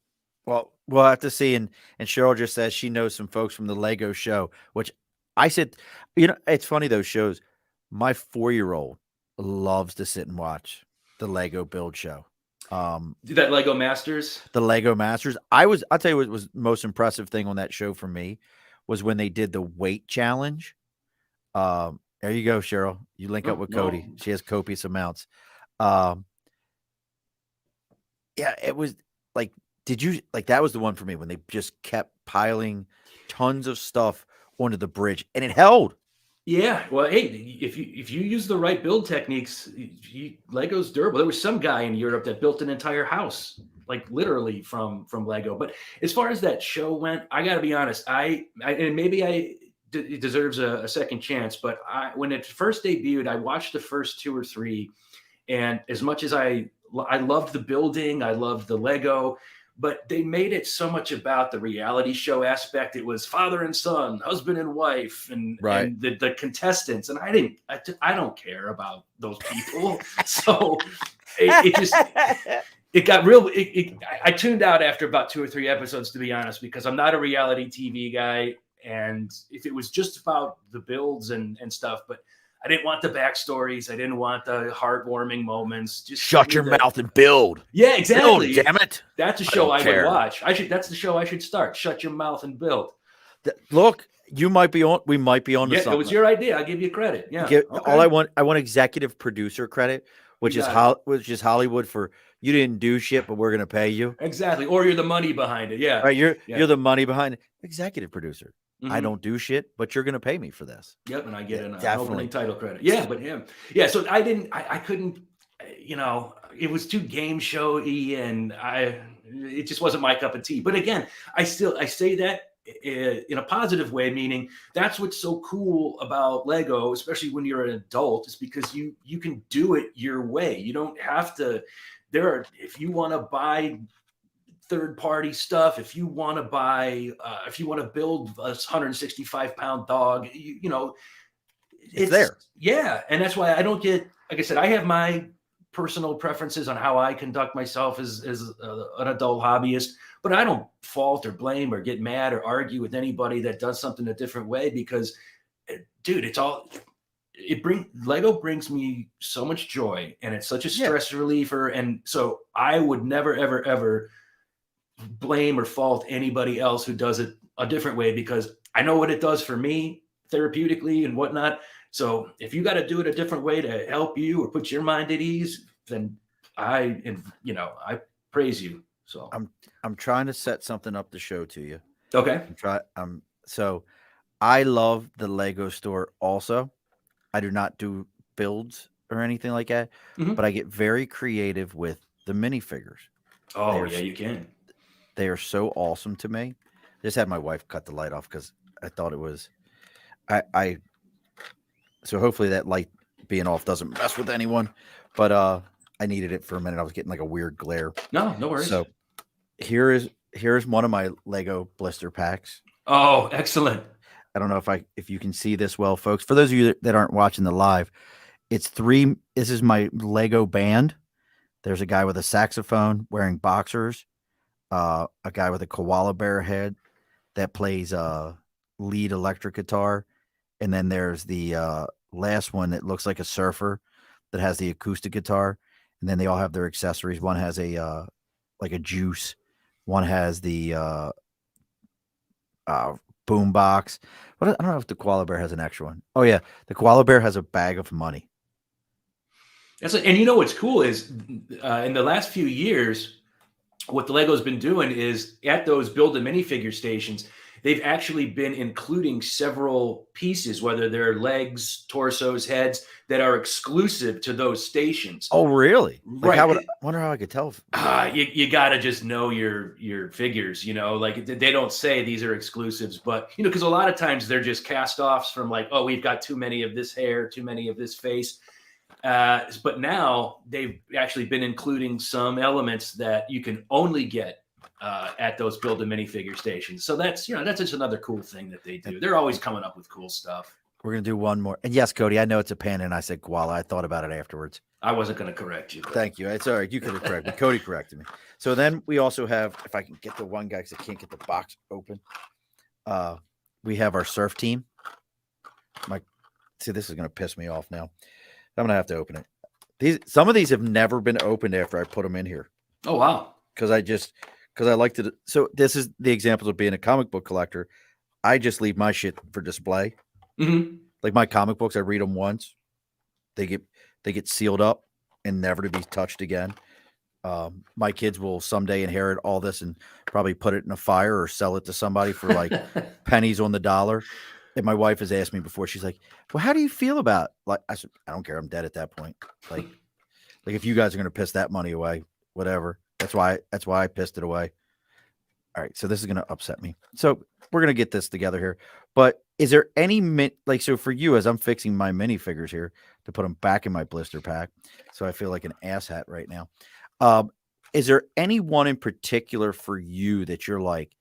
Well, we'll have to see. And Cheryl just says she knows some folks from the Lego show, which I said, it's funny those shows. My 4-year-old loves to sit and watch. the Lego build show. That Lego Masters. The Lego Masters. I'll tell you what was the most impressive thing on that show for me was when they did the weight challenge. There you go, Cheryl. You link up Oh, with Cody. no. She has copious amounts. Um, yeah, it was like, did you like that was the one for me when they just kept piling tons of stuff onto the bridge and it held. Yeah, well, hey, if you use the right build techniques, Lego's durable. There was some guy in Europe that built an entire house, like literally from Lego. But as far as that show went, I got to be honest. And maybe it deserves a second chance. But when it first debuted, I watched the first two or three, and as much as I loved the building, I loved the Lego, but they made it so much about the reality show aspect. It was father and son, husband and wife, and Right. the contestants. And I don't care about those people. So it just it got real. I tuned out after about 2 or 3 episodes, to be honest, because I'm not a reality TV guy. And if it was just about the builds and stuff, but I didn't want the backstories. I didn't want the heartwarming moments. Just Shut your mouth and build. Yeah, exactly. Build, damn it. That's a show I would care. watch. That's the show I should start. Shut your mouth and build. Look, we might be on to something. It was your idea. I'll give you credit. Yeah. Okay. All I want executive producer credit, which is Hollywood for you didn't do shit, but we're gonna pay you. Exactly. Or you're the money behind it. Yeah. Right. You're the money behind it. Executive producer. Mm-hmm. I don't do shit, but you're gonna pay me for this. Yep, and I get an opening title credit. Yeah, but him. Yeah, so I couldn't, it was too game showy, and it just wasn't my cup of tea. But again, I say that in a positive way, meaning that's what's so cool about Lego, especially when you're an adult, is because you can do it your way. You don't have to. If you want to buy third-party stuff, if you want to build a 165-pound dog, it's there. Yeah, and that's why I don't get, like I said, I have my personal preferences on how I conduct myself as an adult hobbyist, but I don't fault or blame or get mad or argue with anybody that does something a different way, because, dude, Lego brings me so much joy, and it's such a stress reliever, and so I would never, ever, ever blame or fault anybody else who does it a different way, because I know what it does for me therapeutically and whatnot. So if you got to do it a different way to help you or put your mind at ease, then I praise you. So I'm trying to set something up to show to you. Okay. So I love the Lego store also. I do not do builds or anything like that, but I get very creative with the minifigures. Oh, yeah, you can. They are so awesome to me. I just had my wife cut the light off because I thought it was so hopefully that light being off doesn't mess with anyone. But I needed it for a minute. I was getting like a weird glare. No worries. So here's one of my Lego blister packs. Oh, excellent. I don't know if you can see this well, folks. For those of you that aren't watching the live, this is my Lego band. There's a guy with a saxophone wearing boxers. A guy with a koala bear head that plays lead electric guitar, and then there's the last one that looks like a surfer that has the acoustic guitar, and then they all have their accessories. One has a like a juice, one has the boom box. But I don't know if the koala bear has an extra one. Oh yeah, the koala bear has a bag of money. And you know what's cool is in the last few years, what the Lego's been doing is at those build a minifigure stations, they've actually been including several pieces, whether they're legs, torsos, heads, that are exclusive to those stations. Oh, really? Right. I wonder how I could tell. You got to just know your figures, like they don't say these are exclusives, but, because a lot of times they're just cast offs from like, oh, we've got too many of this hair, too many of this face. But now they've actually been including some elements that you can only get at those build a minifigure stations. So that's just another cool thing that they do. They're always coming up with cool stuff. We're going to do one more. And yes, Cody, I know it's a panda, and I said koala. I thought about it afterwards. I wasn't going to correct you. Thank you. It's all right. You could have corrected me. Cody corrected me. So then we also have, if I can get the one guy, because I can't get the box open. We have our surf team. See, this is going to piss me off now. I'm going to have to open it. Some of these have never been opened after I put them in here Oh, wow. because I like to. So this is the examples of being a comic book collector. I just leave my shit for display. Hmm. Like my comic books, I read them once. They get they get sealed up and never to be touched again. My kids will someday inherit all this and probably put it in a fire or sell it to somebody for like pennies on the dollar. And my wife has asked me before, she's like, "Well, how do you feel about?" Like I said, "I don't care. I'm dead at that point. Like, like if you guys are going to piss that money away, whatever. That's why I pissed it away." All right, so this is going to upset me. So we're going to get this together here. But is there any like so for you as I'm fixing my minifigures here to put them back in my blister pack? So I feel like an asshat right now. Um, is there any one in particular for you that you're like,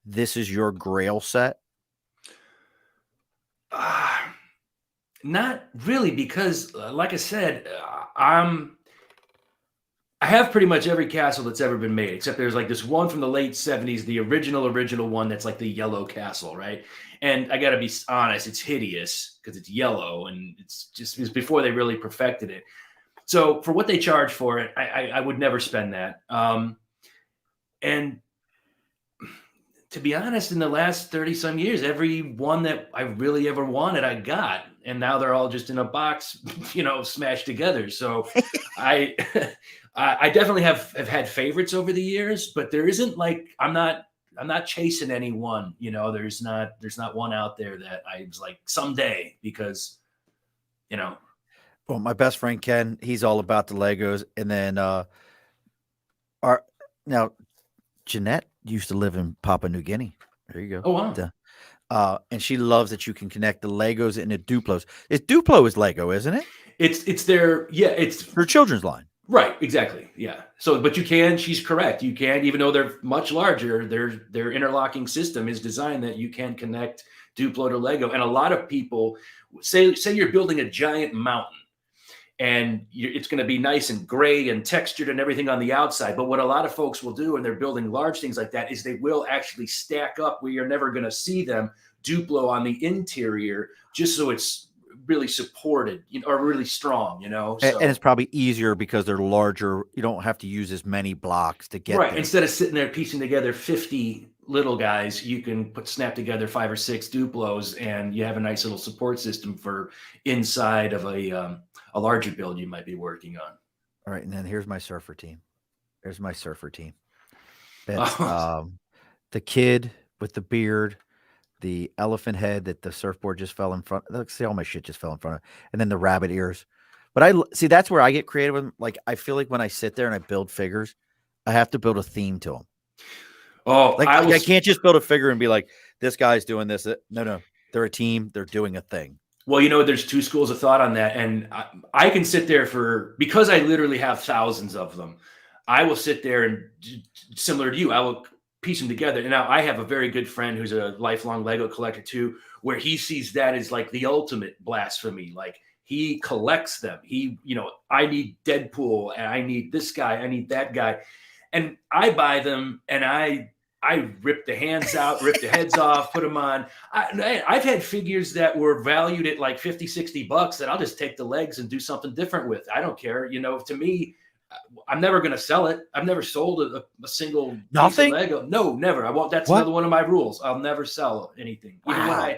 this is your grail set? Uh, Not really, because, like I said, I have pretty much every castle that's ever been made, except there's like this one from the late 70s, the original one that's like the yellow castle, right? And I got to be honest, it's hideous because it's yellow and it's before they really perfected it. So for what they charge for it, I would never spend that. And to be honest, in the last 30 some years, every one that I really ever wanted, I got. And now they're all just in a box, smashed together. So I I definitely have had favorites over the years, but there isn't like I'm not chasing any one. There's not one out there that I was like someday because you know Well, my best friend Ken, he's all about the Legos. And then our now Jeanette used to live in Papua New Guinea. There you go. oh wow. And she loves that you can connect the Legos into Duplos. Duplo is Lego, isn't it? It's their yeah, it's For children's line. right, exactly. Yeah. So, but she's correct. You can, even though they're much larger, their interlocking system is designed that you can connect Duplo to Lego. And a lot of people say you're building a giant mountain and it's going to be nice and gray and textured and everything on the outside. But what a lot of folks will do when they're building large things like that is they will actually stack up where you're never going to see them Duplo on the interior, just so it's really supported, or really strong, And so it's probably easier because they're larger. You don't have to use as many blocks to get right. there. Instead of sitting there piecing together 50 little guys, you can snap together 5 or 6 Duplos, and you have a nice little support system for inside of a larger build you might be working on. All right, and then here's my surfer team. There's my surfer team. That's Oh, the kid with the beard, the elephant head that the surfboard just fell in front. Look, see, all my shit just fell in front of, and then the rabbit ears. But see that's where I get creative with 'em. Like I feel like when I sit there and I build figures, I have to build a theme to them. oh, Like I I was can't just build a figure and be like, this guy's doing this. No, no, they're a team. They're doing a thing. well, there's two schools of thought on that, and I can sit there because I literally have thousands of them. I will sit there and similar to you, I will piece them together. And now I have a very good friend who's a lifelong Lego collector too, where he sees that as like the ultimate blasphemy. Like he collects them. I need Deadpool and I need this guy, I need that guy. And I buy them and I rip the hands out, rip the heads off, put them on. I've had figures that were valued at like 50, $60 that I'll just take the legs and do something different with. I don't care. To me, I'm never going to sell it. I've never sold a single piece of Nothing. Lego. No, never. I won't. That's What? another one of my rules. I'll never sell anything. Even when Wow.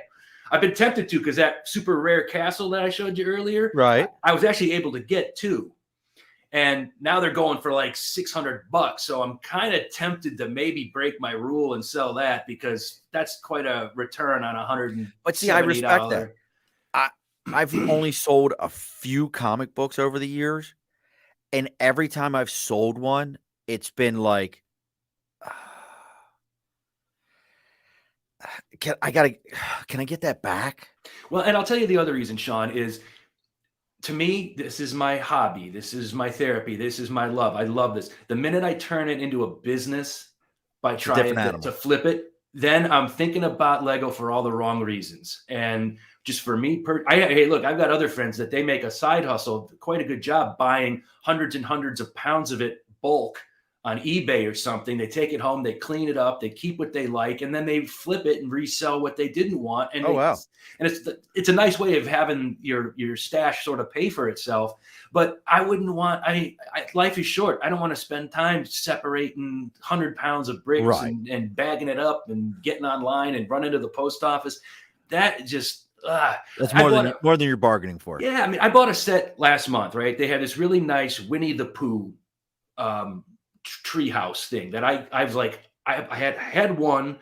I've been tempted to, because that super rare castle that I showed you earlier, Right. I was actually able to get two. And now they're going for like $600. So I'm kind of tempted to maybe break my rule and sell that, because that's quite a return on $170. But see, I respect that. I've only sold a few comic books over the years, and every time I've sold one, it's been like, can I get that back? Well, and I'll tell you the other reason, Shawn, is to me, this is my hobby. This is my therapy. This is my love. I love this. The minute I turn it into a business by It's a trying different to animal. flip it, then I'm thinking about Lego for all the wrong reasons. And just for me, hey, look, I've got other friends that they make a side hustle, quite a good job buying hundreds and hundreds of pounds of it bulk on eBay or something. They take it home, they clean it up, they keep what they like, and then they flip it and resell what they didn't want. And Oh, wow. it's a nice way of having your stash sort of pay for itself. But I wouldn't want. Life is short. I don't want to spend time separating 100 pounds of bricks Right. and bagging it up and getting online and running to the post office. That just. That's I bought more than you're bargaining for. Yeah, I mean, I bought a set last month, right? They had this really nice Winnie the Pooh treehouse thing that I was like, I had one,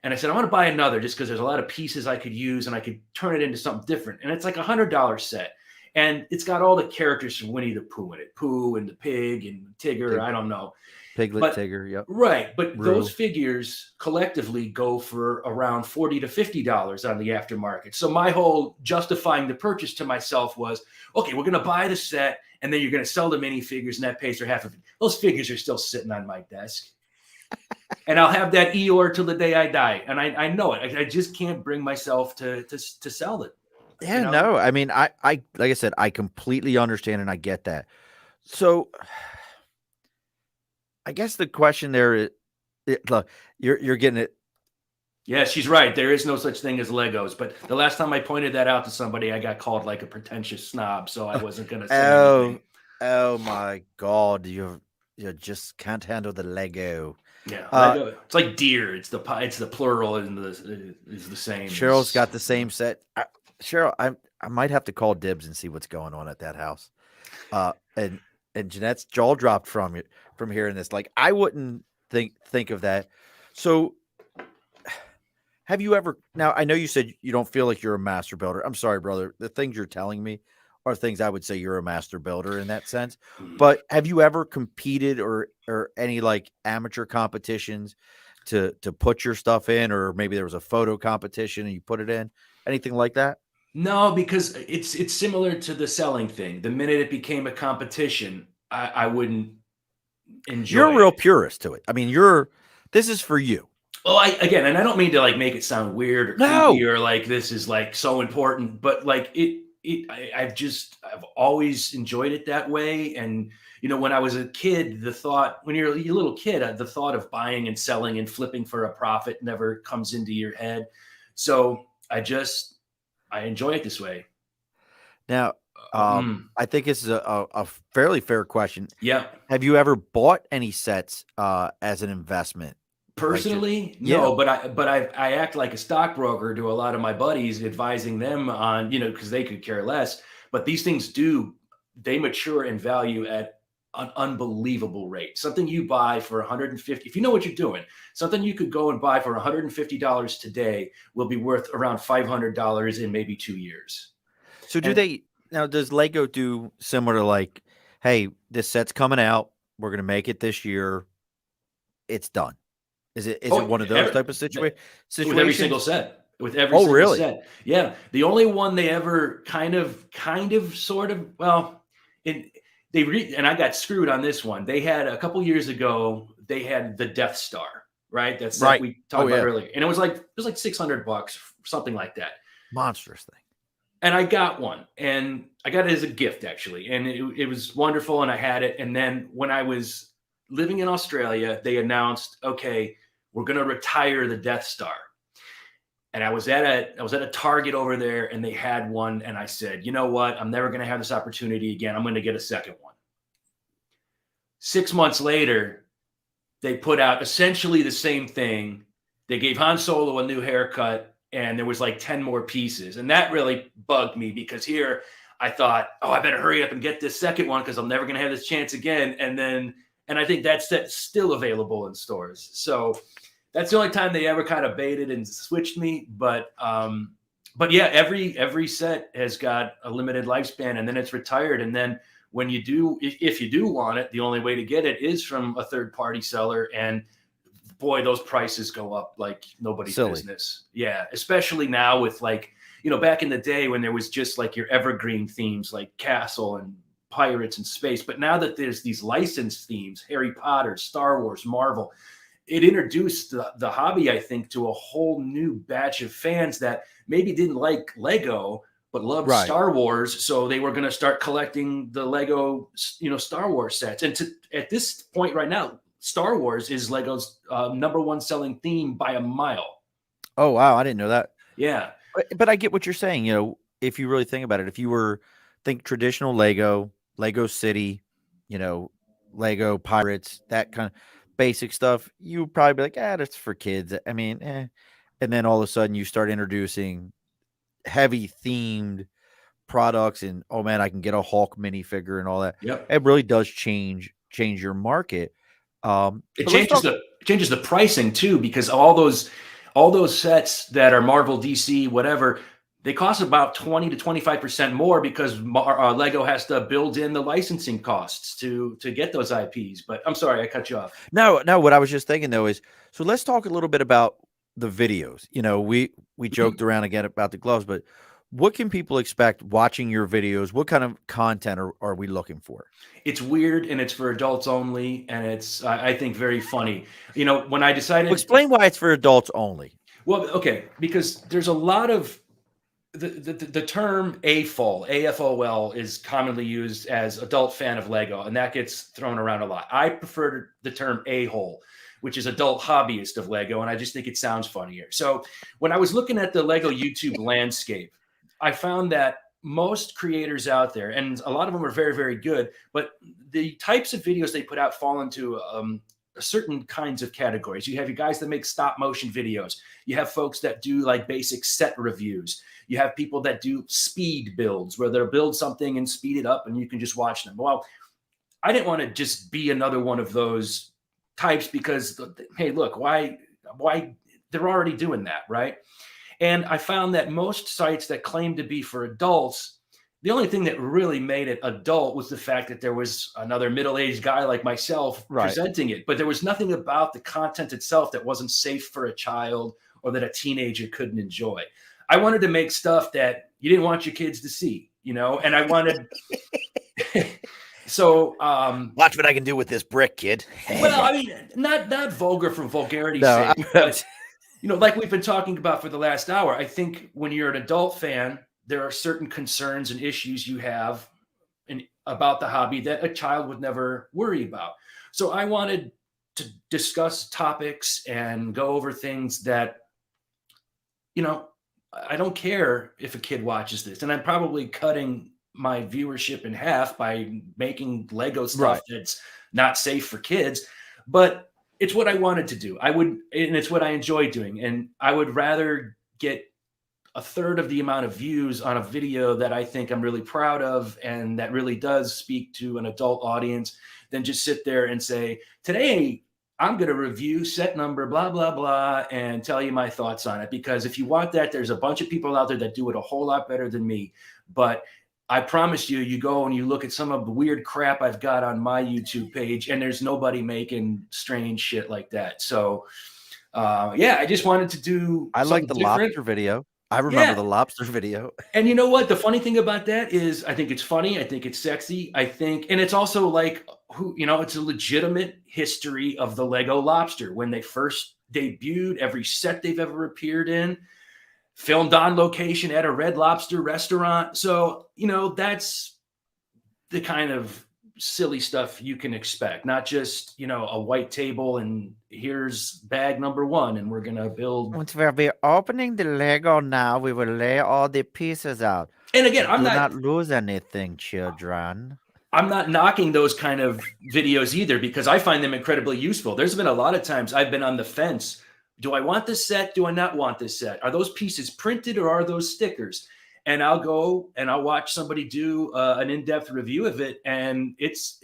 and I said I want to buy another just because there's a lot of pieces I could use and I could turn it into something different. And it's like $100 set, and it's got all the characters from Winnie the Pooh in it, Pooh and the pig and Tigger. I don't know, Piglet, but Tigger, yep. right, but Rue. those figures collectively go for around $40 to $50 on the aftermarket. So my whole justifying the purchase to myself was, okay, we're going to buy the set, and then you're going to sell the minifigures, and that pays for half of it. Those figures are still sitting on my desk, and I'll have that Eeyore till the day I die, and I know it. I just can't bring myself to sell it. Yeah, You know? no, I mean, I like I said, I completely understand and I get that. So, I guess the question there is, look, you're getting it. Yeah, she's right. There is no such thing as Legos. But the last time I pointed that out to somebody, I got called like a pretentious snob, so I wasn't going to say anything. Oh my God, you just can't handle the Lego. Yeah, Lego. It's like deer. It's the plural and is the same. Cheryl's got the same set. Cheryl, I might have to call dibs and see what's going on at that house. And Jeanette's jaw dropped from hearing this. Like, I wouldn't think of that. So, have you ever? Now, I know you said you don't feel like you're a master builder. I'm sorry, brother. The things you're telling me are things I would say you're a master builder in that sense. But have you ever competed or any like amateur competitions to put your stuff in, or maybe there was a photo competition and you put it in? Anything like that? No, because it's similar to the selling thing. The minute it became a competition, I wouldn't enjoy. You're a real purist to it. I mean, this is for you. Well, and I don't mean to like make it sound weird or creepy or like this is like so important, but like I've always enjoyed it that way. And when I was a kid, when you're a little kid, the thought of buying and selling and flipping for a profit never comes into your head. So I enjoy it this way. Now, I think this is a fairly fair question. Yeah. Have you ever bought any sets as an investment? Personally, no, but I act like a stockbroker to a lot of my buddies, advising them on, because they could care less. But these things they mature in value at an unbelievable rate. Something you buy for 150, if you know what you're doing, something you could go and buy for $150 today will be worth around $500 in maybe 2 years. So does Lego do similar to like, hey, this set's coming out, we're going to make it this year, it's done? Is it one of those type of situations? With every single set. With every single set. Yeah. The only one they ever kind of sort of, well, and I got screwed on this one. They had a couple years ago, they had the Death Star, right? That's right. We talked about earlier. And it was like $600, something like that. Monstrous thing. And I got one, and I got it as a gift actually. And it was wonderful. And I had it. And then when I was living in Australia, they announced, okay, we're going to retire the Death Star. And I was at a Target over there, and they had one. And I said, you know what? I'm never going to have this opportunity again. I'm going to get a second one. 6 months later, they put out essentially the same thing. They gave Han Solo a new haircut, and there was like 10 more pieces. And that really bugged me because here I thought, I better hurry up and get this second one because I'm never going to have this chance again. And I think that's still available in stores. So that's the only time they ever kind of baited and switched me. But yeah, every set has got a limited lifespan, and then it's retired. And then when you do, if you do want it, the only way to get it is from a third party seller. And boy, those prices go up like nobody's business. Yeah, especially now with like, back in the day when there was just like your evergreen themes like Castle and Pirates and space. But now that there's these licensed themes, Harry Potter, Star Wars, Marvel, it introduced the hobby, I think, to a whole new batch of fans that maybe didn't like Lego, but loved Star Wars. So they were going to start collecting the Lego, Star Wars sets. And at this point right now, Star Wars is Lego's #1 selling theme by a mile. Oh, wow, I didn't know that. Yeah. But I get what you're saying, if you really think about it, if you were think traditional Lego, Lego City, you know, Lego Pirates, that kind of basic stuff, you would probably be like, that's for kids. I mean, and then all of a sudden you start introducing heavy themed products and, oh man, I can get a Hulk minifigure and all that. Yep. It really does change your market. It But let's talk. changes the pricing too, because all those sets that are Marvel, DC, whatever, they cost about 20 to 25% more because Lego has to build in the licensing costs to get those IPs. But I'm sorry, I cut you off. No, what I was just thinking though is, so let's talk a little bit about the videos. We joked around again about the gloves, but what can people expect watching your videos? What kind of content are we looking for? It's weird and it's for adults only, and it's I think very funny. When I Well, decided, explain why it's for adults only. well, okay, because there's a lot of the term AFOL, AFOL is commonly used as adult fan of Lego, and that gets thrown around a lot. I prefer the term AHOL, which is adult hobbyist of Lego, and I just think it sounds funnier. So when I was looking at the Lego YouTube landscape, I found that most creators out there, and a lot of them are very, very good, but the types of videos they put out fall into certain kinds of categories. You have your guys that make stop motion videos. You have folks that do like basic set reviews. You have people that do speed builds where they'll build something and speed it up and you can just watch them. Well, I didn't want to just be another one of those types because, hey, look, why they're already doing that, right? And I found that most sites that claim to be for adults, the only thing that really made it adult was the fact that there was another middle-aged guy like myself presenting it. But there was nothing about the content itself that wasn't safe for a child or that a teenager couldn't enjoy. I wanted to make stuff that you didn't want your kids to see, and I wanted so watch what I can do with this brick, kid. well, I mean, not vulgar for vulgarity's sake, but like we've been talking about for the last hour, I think when you're an adult fan, there are certain concerns and issues you have about the hobby that a child would never worry about. So I wanted to discuss topics and go over things that, I don't care if a kid watches this, and I'm probably cutting my viewership in half by making Lego stuff that's not safe for kids, but it's what I wanted to do. And it's what I enjoy doing. And I would rather get a third of the amount of views on a video that I think I'm really proud of and that really does speak to an adult audience than just sit there and say, today I'm going to review set number, blah, blah, blah, and tell you my thoughts on it. Because if you want that, there's a bunch of people out there that do it a whole lot better than me. But I promise you, you go and you look at some of the weird crap I've got on my YouTube page, and there's nobody making strange shit like that. So, I just wanted to do. I like the lobster video. I remember the lobster video. And you know what? The funny thing about that is I think it's funny. I think it's sexy. And it's also like, it's a legitimate history of the Lego lobster. When they first debuted, every set they've ever appeared in, filmed on location at a Red Lobster restaurant. So, that's the kind of silly stuff you can expect, not just, a white table and here's bag number 1 and we're going to build. Once we'll be opening the Lego now, we will lay all the pieces out. And again, Do not lose anything, children. I'm not knocking those kind of videos either because I find them incredibly useful. There's been a lot of times I've been on the fence. Do I want this set? Do I not want this set? Are those pieces printed or are those stickers? And I'll go and I'll watch somebody do an in-depth review of it. And it's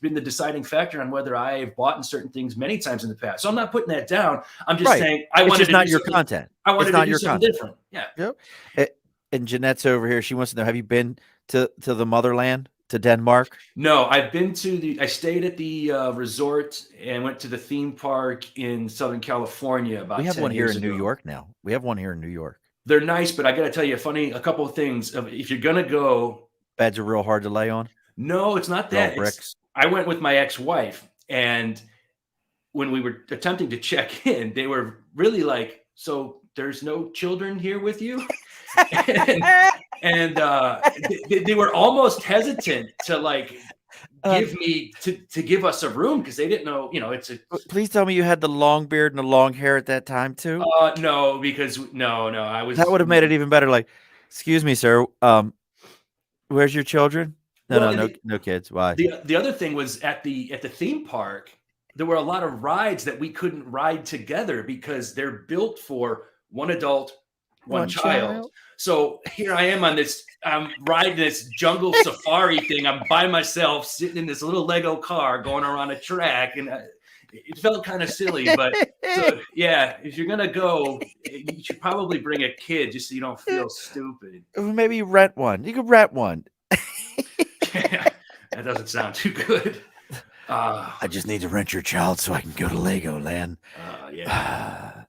been the deciding factor on whether I've bought in certain things many times in the past. So I'm not putting that down. I'm just saying it's just not your content. I wanted to do something different. Yeah. Yep. And Jeanette's over here. She wants to know, have you been to the motherland, to Denmark? No, I've been I stayed at the resort and went to the theme park in Southern California about 10 years ago. We have one here in New York now. We have one here in New York. They're nice, but I got to tell you a couple of things. If you're going to go. Beds are real hard to lay on? No, it's not that. Bricks. I went with my ex-wife, and when we were attempting to check in, they were really like, so there's no children here with you? and they were almost hesitant to like give me to give us a room because they didn't know, it's a Please tell me you had the long beard and the long hair at that time too? no, because no, I That was would have made it even better, like, "Excuse me, sir, where's your children?" "No, well, no, and no no kids. Why?" the other thing was at the theme park, there were a lot of rides that we couldn't ride together because they're built for one adult, one "One child. child?" So here I am on this, I'm riding this jungle safari thing. I'm by myself sitting in this little Lego car going around a track, and it felt kind of silly. But so yeah, if you're gonna go, you should probably bring a kid just so you don't feel stupid. Maybe rent one. You could rent one. That doesn't sound too good. "I just need to rent your child so I can go to Legoland." Yeah.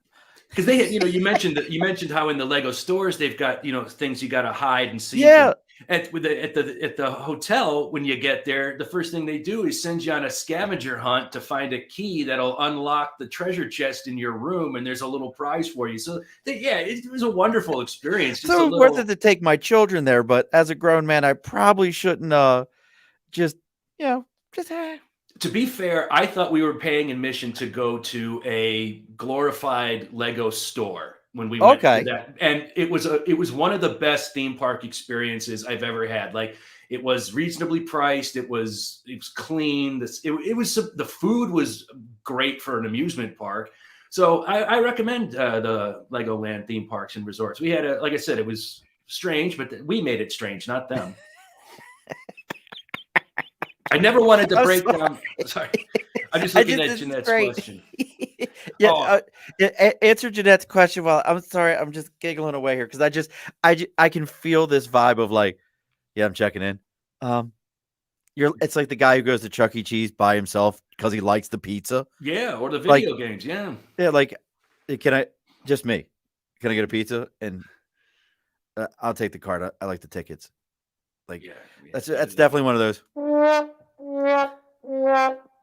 Because they had, you mentioned how in the Lego stores they've got, things you got to hide and seek. Yeah. And at the hotel, when you get there, the first thing they do is send you on a scavenger hunt to find a key that'll unlock the treasure chest in your room, and there's a little prize for you. So yeah, it was a wonderful experience. Just a So worth it little. to take my children there, but as a grown man, I probably shouldn't, just, you know, just, To be fair, I thought we were paying admission to go to a glorified Lego store when we went to Okay. that, and it was one of the best theme park experiences I've ever had. Like, it was reasonably priced, it was clean. The food was great for an amusement park. So I recommend the Legoland theme parks and resorts. We had like I said, it was strange, but we made it strange, not them. I never wanted to I'm break sorry. down. Sorry. I'm just I looking just at This is Jeanette's great. question. Yeah, Oh, answer Jeanette's question while I'm sorry, I'm just giggling away here because I can feel this vibe of like, "Yeah, I'm checking in." Um, it's like the guy who goes to Chuck E. Cheese by himself because he likes the pizza. yeah, or the Like, video games, yeah. yeah, like, can I just me? Can I get a pizza? And, I'll take the card. I like the tickets. Like, Yeah, yeah. that's definitely one of those.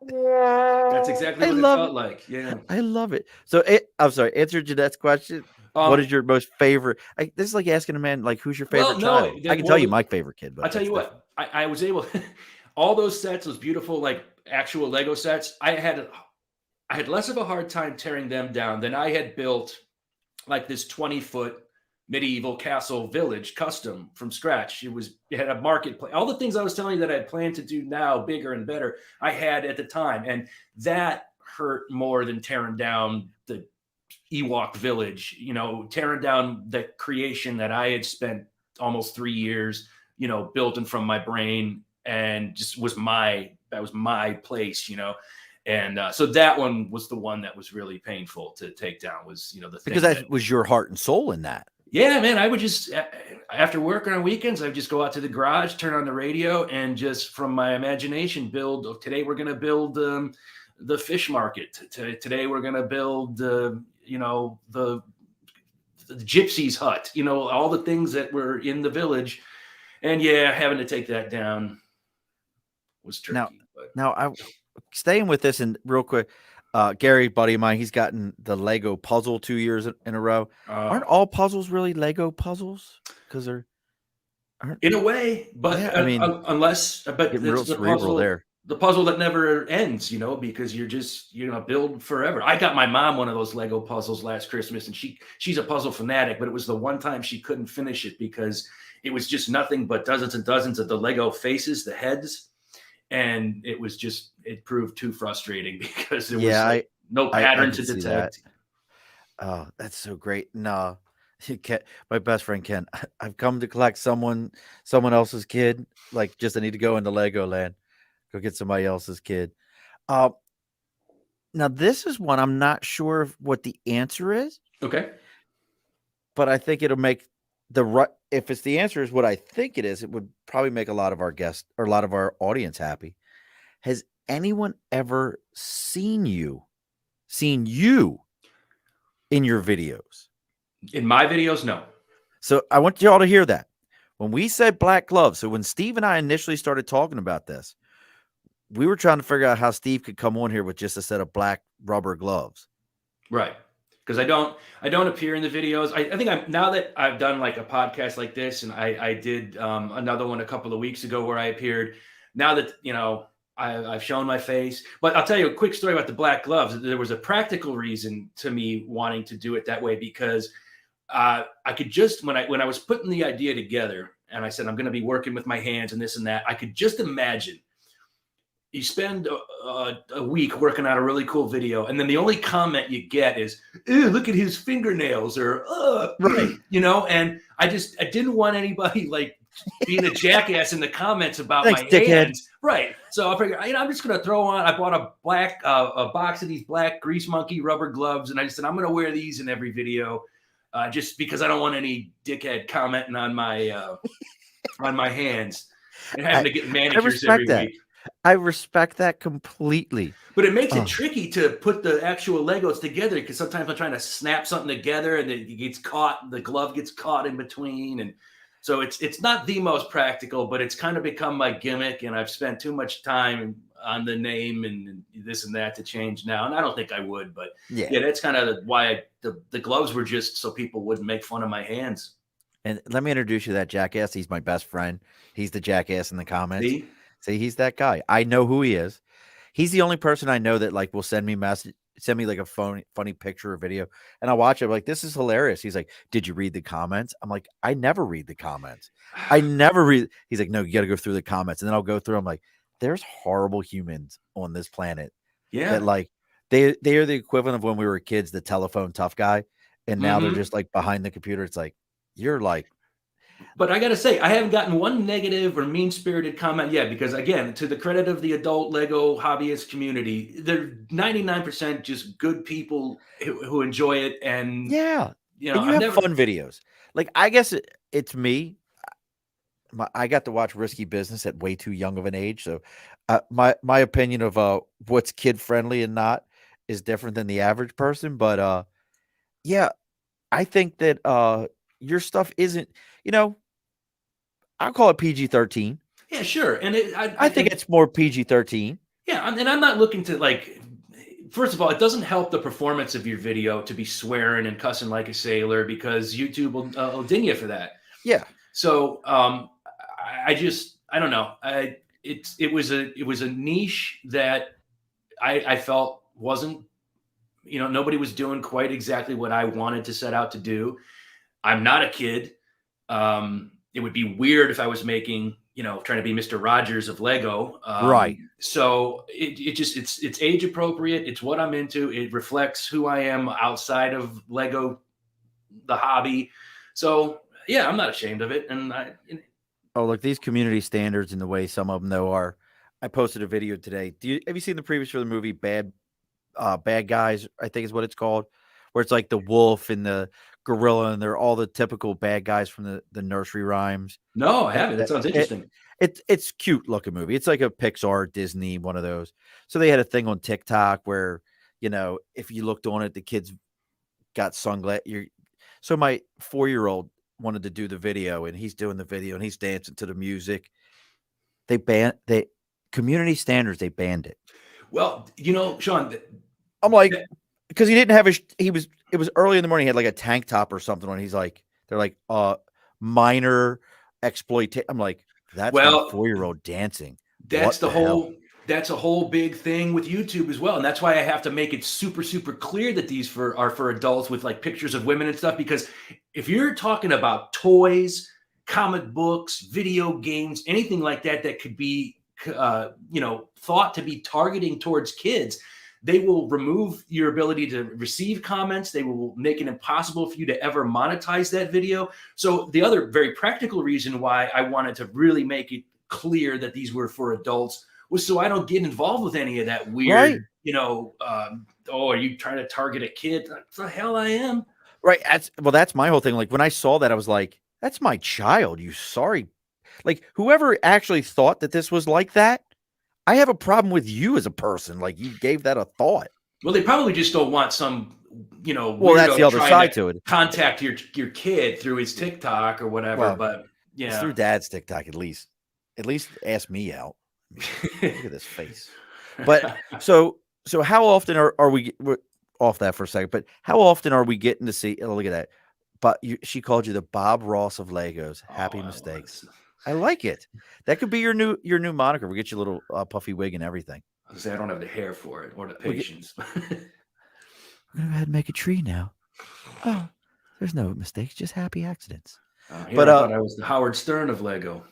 That's exactly I what it love it. felt like, yeah. I love it. So, I'm sorry, answer Jeanette's question. What Um, is your most favorite this is like asking a man, like, "Who's your well, favorite no, child?" I can tell you my favorite kid, I but tell that's you different. what, I was able all those sets, those beautiful, like, actual Lego sets, I had less of a hard time tearing them down than I had built, like, this 20-foot medieval castle village custom from scratch. It had a marketplace. All the things I was telling you that I plan to do now, bigger and better, I had at the time, and that hurt more than tearing down the Ewok village. Tearing down the creation that I had spent almost 3 years, building from my brain, and just that was my place. And so that one was the one that was really painful to take down. Was the Because thing that that was your heart and soul in that. yeah, man, I would just after work or on weekends, I'd just go out to the garage, turn on the radio, and just from my imagination build. Oh, today we're going to build the fish market. Today we're going to build the gypsy's hut. All the things that were in the village, and yeah, having to take that down was Now tricky. But now I staying with this and real quick, Gary, buddy of mine, he's gotten the Lego puzzle 2 years in a row. Aren't uh, all puzzles really Lego puzzles? Because 'Cause they're aren't in a way, but yeah, I mean, unless, but getting it's real the cerebral puzzle, there. the puzzle that never ends, because you're build forever. I got my mom one of those Lego puzzles last Christmas, and she's a puzzle fanatic, but it was the one time she couldn't finish it because it was just nothing but dozens and dozens of the Lego faces, the heads, and it proved too frustrating because there was Yeah, like no I pattern can to see that. detect. Oh, that's so great. No, Ken, my best friend Ken, I've come to collect someone else's kid. Like, just I need to go into Legoland, go get somebody else's kid. Uh, Now this is one I'm not sure of what the answer is, Okay. but I think it'll make the right. If it's the answer is what I think it is, it would probably make a lot of our guests or a lot of our audience happy. Has anyone ever seen you in your videos? In my videos, no. So I want y'all to hear that. When we said black gloves, so when Steve and I initially started talking about this, we were trying to figure out how Steve could come on here with just a set of black rubber gloves. Right. Because I don't appear in the videos. I think now that I've done like a podcast like this, and I did another one a couple of weeks ago where I appeared. Now that I've shown my face, but I'll tell you a quick story about the black gloves. There was a practical reason to me wanting to do it that way because I could just when I was putting the idea together, and I said I'm going to be working with my hands and this and that. I could just imagine you spend a week working on a really cool video, and then the only comment you get is look at his fingernails, or Right. and I didn't want anybody like being a jackass in the comments about Thanks, my dickhead. hands. Right. So I figured, I'm just going to throw on, I bought a box of these black Grease Monkey rubber gloves. And I just said, I'm going to wear these in every video just because I don't want any dickhead commenting on my hands and having to get I manicures respect every that. week. I respect that completely. But it makes it Oh, tricky to put the actual Legos together because sometimes I'm trying to snap something together and it gets caught, the glove gets caught in between. And so it's not the most practical, but it's kind of become my gimmick. And I've spent too much time on the name and this and that to change now. And I don't think I would, but yeah. yeah, that's kind of why the gloves were just so people wouldn't make fun of my hands. And let me introduce you to that jackass. He's my best friend. He's the jackass in the comments. See? See, he's that guy. I know who he is. He's the only person I know that like will send me like a funny picture or video, and I'll watch it. I'm like, this is hilarious. He's like, did you read the comments? I'm like, I never read the comments. I never read. He's like, no, you got to go through the comments, and then I'll go through. I'm like, there's horrible humans on this planet that Yeah. like they are the equivalent of when we were kids, the telephone tough guy, and now they're Hmm. just like behind the computer. It's like you're like, But I got to say, I haven't gotten one negative or mean spirited comment yet because, again, to the credit of the adult Lego hobbyist community, they're 99% just good people who enjoy it. And, yeah, and you I've have never, fun videos. Like I guess it's me. I got to watch Risky Business at way too young of an age, so my opinion of what's kid friendly and not is different than the average person. But yeah, I think that your stuff isn't. You know, I'll call it PG-13. yeah, sure. And I I think think, it's more PG-13. yeah, and I'm not looking to like, first of all, it doesn't help the performance of your video to be swearing and cussing like a sailor because YouTube will ding you for that. Yeah, So I don't know. It was a niche that I felt wasn't, nobody was doing quite exactly what I wanted to set out to do. I'm not a kid. It would be weird if I was making, trying to be Mr. Rogers of Lego. right. So it's age appropriate. It's what I'm into. It reflects who I am outside of Lego, the hobby. So yeah, I'm not ashamed of it. And Oh, look, these community standards and the way some of them though are. I posted a video today. Have you seen the previews for the movie Bad Guys? I think is what it's called, where it's like the wolf and the gorilla, and they're all the typical bad guys from the nursery rhymes. no, I It, haven't. That sounds it, interesting. it's cute looking movie. It's like a Pixar, Disney, one of those. So they had a thing on TikTok where if you looked on it, the kids got sunglasses. So my 4-year-old wanted to do the video, and he's doing the video, and he's dancing to the music. They community standards. They banned it. Well, Shawn, I'm like, because he didn't have it was early in the morning. He had like a tank top or something on. They're like, minor exploitation. I'm like, that's my well, 4-year-old dancing. that's What the the hell? whole that's a whole big thing with YouTube as well. And that's why I have to make it super, super clear that these are for adults with like pictures of women and stuff. Because if you're talking about toys, comic books, video games, anything like that that could be thought to be targeting towards kids, they will remove your ability to receive comments. They will make it impossible for you to ever monetize that video. So the other very practical reason why I wanted to really make it clear that these were for adults was so I don't get involved with any of that Right. weird, are you trying to target a kid? What the hell I am. Right. That's my whole thing. Like when I saw that, I was like, that's my child. You sorry. Like whoever actually thought that this was like that, I have a problem with you as a person. Like you gave that a thought. Well, they probably just don't want some, Well, that's the weirdo other trying side to to it. contact your kid through his TikTok or whatever. Well, But it's yeah. through dad's TikTok at least. At least ask me out. I mean, look at this face. But so how often are we're off that for a second, but how often are we getting to see, oh, look at that. But she called you the Bob Ross of Legos. Happy Oh, mistakes. I like it. That could be your new moniker. We'll get you a little puffy wig and everything. I was gonna say I don't have the hair for it or the We'll get, patience. we're gonna go ahead and make a tree now. Oh, there's no mistakes, just happy accidents. Here But I thought I was the Howard Stern of Lego.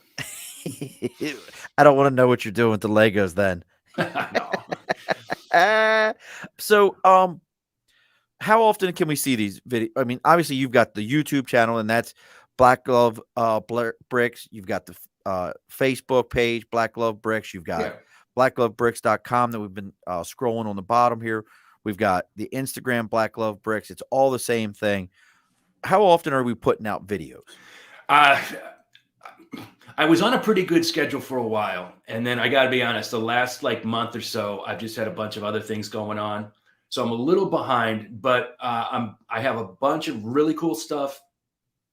I don't want to know what you're doing with the Legos then. No. So how often can we see these video? I mean, obviously you've got the YouTube channel, and that's Black Glove Bricks. You've got the Facebook page, Black Glove Bricks. You've got Yeah. blackglovebricks.com that we've been scrolling on the bottom here. We've got the Instagram Black Glove Bricks. It's all the same thing. How often are we putting out videos? Uh, I was on a pretty good schedule for a while, and then I got to be honest, the last like month or so, I've just had a bunch of other things going on, so I'm a little behind. But I have a bunch of really cool stuff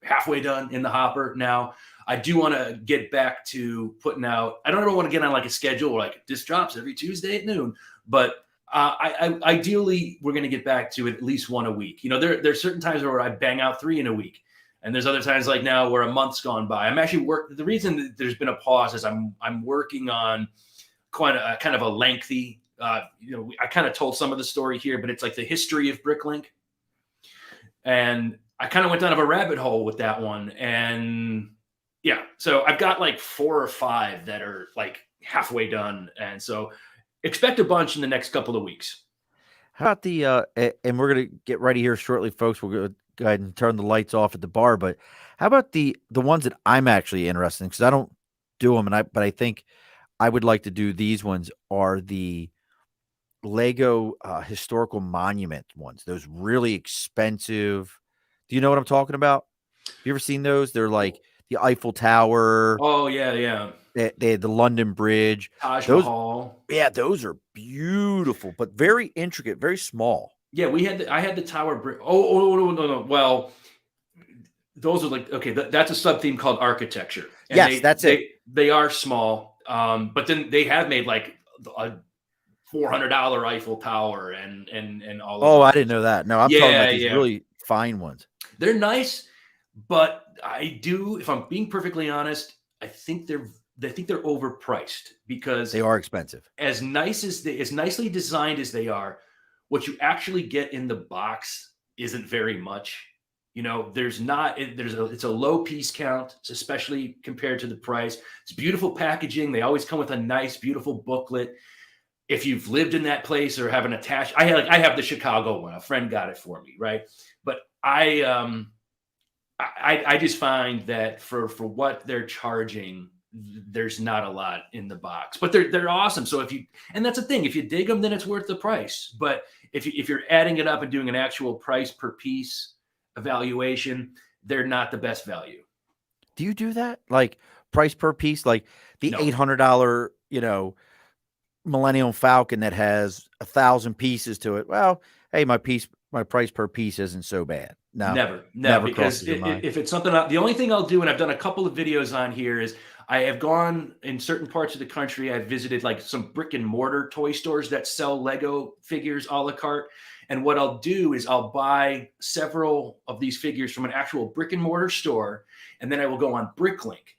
halfway done in the hopper now. I do want to get back to putting out. I don't want to get on like a schedule where like this drops every Tuesday at noon, but ideally we're going to get back to at least one a week. You know, there's certain times where I bang out 3 in a week. And there's other times like now where a month's gone by. I'm actually the reason that there's been a pause is I'm working on quite a kind of a lengthy, I kind of told some of the story here, but it's like the history of Bricklink. And I kind of went down of a rabbit hole with that one. And yeah, so I've got like 4 or 5 that are like halfway done. And so expect a bunch in the next couple of weeks. How about the and we're gonna get ready here shortly, folks. We're gonna go ahead and turn the lights off at the bar. But how about the ones that I'm actually interested in? Because I don't do them, but I think I would like to do these ones. Are the Lego historical monument ones? Those really expensive. Do you know what I'm talking about? Have you ever seen those? They're like the Eiffel Tower. Oh yeah, yeah. They had the London Bridge. Taj Those, Mahal. yeah, those are beautiful, but very intricate, very small. Yeah, I had the tower brick. Oh, no. Well, those are like, okay, that's a sub theme called architecture. And Yes, that's it. They are small, but then they have made like a $400 Eiffel Tower and all of Oh, I those. didn't know that. No, I'm talking about these really fine ones. They're nice, but I do, if I'm being perfectly honest, I think they're overpriced because They are expensive. as nicely designed as they are, what you actually get in the box isn't very much. You know, it's a low piece count, especially compared to the price. It's beautiful packaging. They always come with a nice, beautiful booklet. If you've lived in that place or have an attached, I have the Chicago one. A friend got it for me, right? But I just find that for what they're charging, there's not a lot in the box, but they're awesome. So and that's the thing, if you dig them, then it's worth the price. But if you're adding it up and doing an actual price per piece evaluation, they're not the best value. Do you do that? Like price per piece, like the No. $800, Millennium Falcon that has 1,000 pieces to it. Well, hey, my price per piece isn't so bad. No, Never, because crosses your mind. if it's something, the only thing I'll do, and I've done a couple of videos on here, is I have gone in certain parts of the country. I've visited like some brick and mortar toy stores that sell Lego figures a la carte. And what I'll do is I'll buy several of these figures from an actual brick and mortar store. And then I will go on Bricklink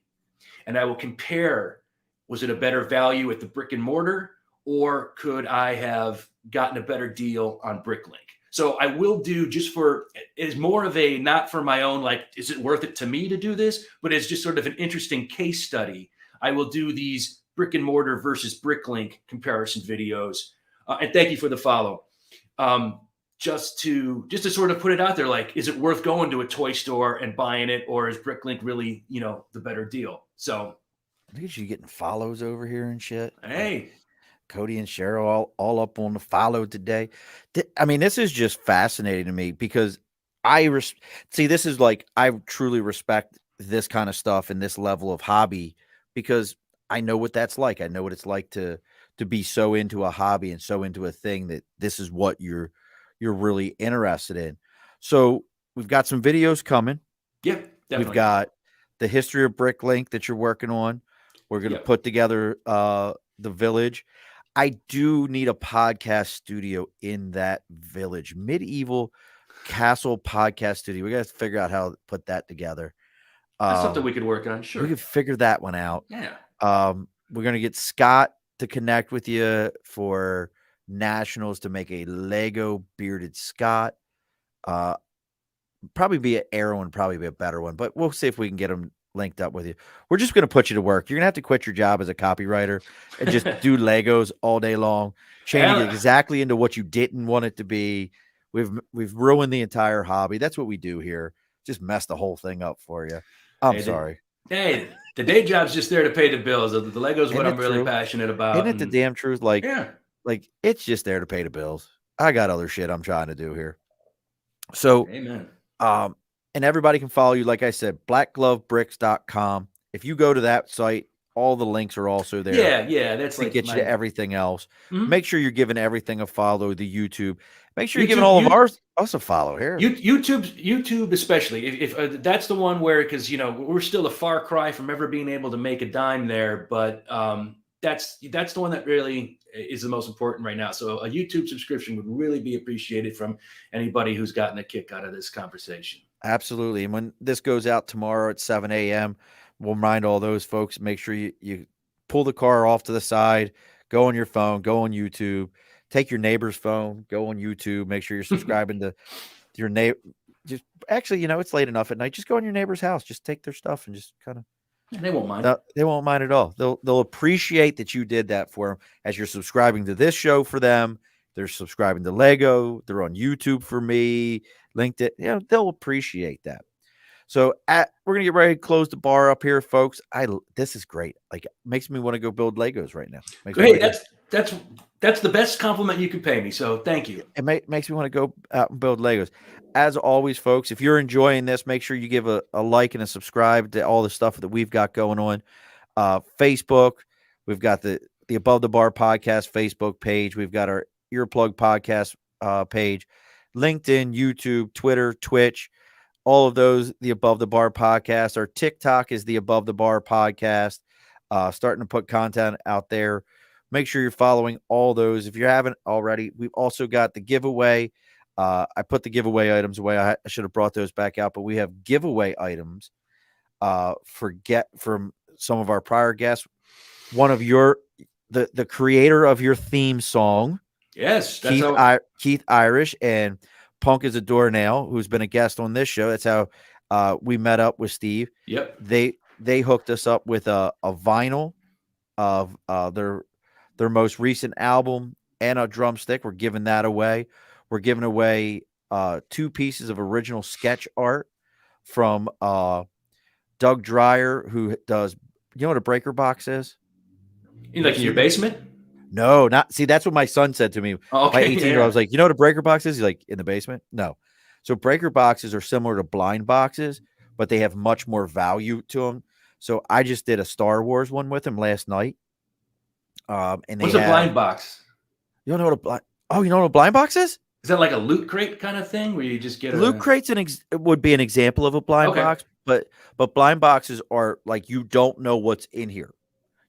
and I will compare, was it a better value at the brick and mortar, or could I have gotten a better deal on Bricklink? So I will do, just for, is more of a, not for my own, like, is it worth it to me to do this? But it's just sort of an interesting case study. I will do these brick and mortar versus Bricklink comparison videos. And thank you for the follow. Just to sort of put it out there, like, is it worth going to a toy store and buying it, or is Bricklink really, the better deal? So Look at you getting follows over here and shit. hey. Cody and Cheryl all up on the follow today. I mean, this is just fascinating to me because see, this is like, I truly respect this kind of stuff and this level of hobby because I know what that's like. I know what it's like to be so into a hobby and so into a thing that this is what you're really interested in. So we've got some videos coming. Yeah, definitely. We've got the history of Bricklink that you're working on. We're going to put together the village. I do need a podcast studio in that village, medieval castle podcast studio. We got to figure out how to put that together. That's something Um, we could work on. we Sure. could figure that one out. Yeah. We're gonna get Scott to connect with you for nationals to make a Lego bearded Scott. Uh, Probably be an Arrow and probably be a better one, but we'll see if we can get them linked up with you. We're just gonna put you to work. You're gonna have to quit your job as a copywriter and just do Legos all day long, change it Hell, exactly into what you didn't want it to be. We've ruined the entire hobby. That's what we do here. Just mess the whole thing up for you. I'm hey, sorry. the day job's just there to pay the bills. The Lego's what Isn't I'm it really true? passionate Isn't about. it the And damn truth? Like, yeah, like it's just there to pay the bills. I got other shit I'm trying to do here. So, amen. um, and everybody can follow you. Like I said, blackglovebricks.com. If you go to that site, all the links are also there Yeah, yeah, that's to like get you to my everything else. mhm. Make sure you're giving everything a follow, the YouTube. Make sure you're giving YouTube. all of ours us a follow here. YouTube especially if that's the one where because we're still a far cry from ever being able to make a dime there, but that's the one that really is the most important right now. So a YouTube subscription would really be appreciated from anybody who's gotten a kick out of this conversation. Absolutely. And when this goes out tomorrow at 7 a.m., we'll remind all those folks, make sure you pull the car off to the side, go on your phone, go on YouTube, take your neighbor's phone, go on YouTube, make sure you're subscribing to your neighbor. Just actually, it's late enough at night. Just go in your neighbor's house. Just take their stuff and just kind of They won't mind. they won't mind at all. They'll appreciate that you did that for them as you're subscribing to this show for them. They're subscribing to Lego. They're on YouTube for me, LinkedIn. They'll appreciate that. So we're gonna get ready to close the bar up here, folks. This is great. Like, makes me want to go build Legos right now. Makes me want Hey, to go. that's the best compliment you could pay me. So thank you. Makes me want to go out and build Legos. As always, folks, if you're enjoying this, make sure you give a like and a subscribe to all the stuff that we've got going on. Facebook, we've got the Above the Bar podcast Facebook page. We've got our Earplug podcast page, LinkedIn, YouTube, Twitter, Twitch, all of those, the Above the Bar podcast. Our TikTok is the Above the Bar podcast. Starting to put content out there. Make sure you're following all those. If you haven't already, we've also got the giveaway. I put the giveaway items away. I should have brought those back out, but we have giveaway items from some of our prior guests. One of the creator of your theme song, Yes, Keith Irish, and Punk is a Doornail, who's been a guest on this show. That's how we met up with Steve. Yep. They hooked us up with a vinyl of their most recent album and a drumstick. We're giving that away. We're giving away 2 pieces of original sketch art from Doug Dreyer, who does. You know what a breaker box is? Like your basement? No, not see. That's what my son said to me. Oh, My okay. 18-year-old, I was like, you know what a breaker box is? He's like, in the basement? No. So breaker boxes are similar to blind boxes, but they have much more value to them. So I just did a Star Wars one with him last night. And they What's a had. blind box? You don't know what a blind? Oh, you know what a blind box is? Is that like a loot crate kind of thing where you just get Loot crates would be an example of a blind box, but blind boxes are like you don't know what's in here.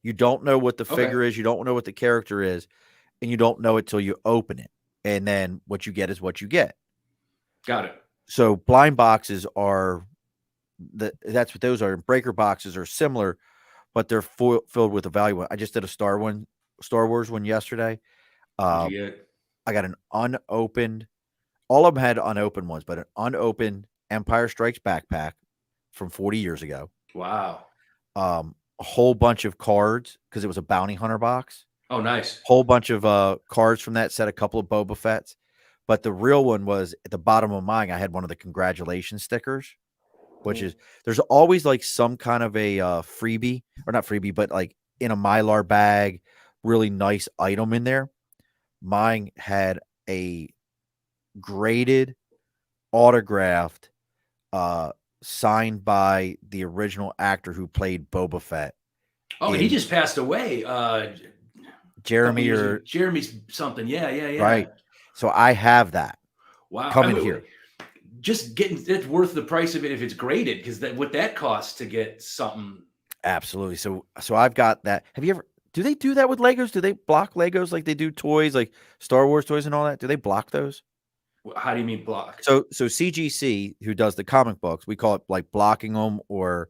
You don't know what the figure is. You don't know what the character is, and you don't know it till you open it. And then what you get is what you get. Got it. So blind boxes are that's what those are. Breaker boxes are similar, but they're filled with a value. I just did a Star Wars one yesterday. What'd you get? I got an unopened. All of them had unopened ones, but an unopened Empire Strikes backpack from 40 years ago. Wow. A whole bunch of cards because it was a bounty hunter box. Oh, nice. Whole bunch of cards from that set, a couple of Boba Fett's. But the real one was at the bottom of mine. I had one of the congratulations stickers, which is there's always like some kind of a freebie or not freebie, but like in a Mylar bag, really nice item in there. Mine had a graded, autographed, signed by the original actor who played Boba Fett. Oh, and he just passed away. Jeremy's something. Yeah. Right. So I have that. Wow. Coming here. Just getting it's worth the price of it if it's graded, because what that costs to get something. Absolutely. So I've got that. Have you ever? Do they do that with Legos? Do they block Legos like they do toys, like Star Wars toys and all that? Do they block those? How do you mean block? So CGC, who does the comic books, we call it like blocking them or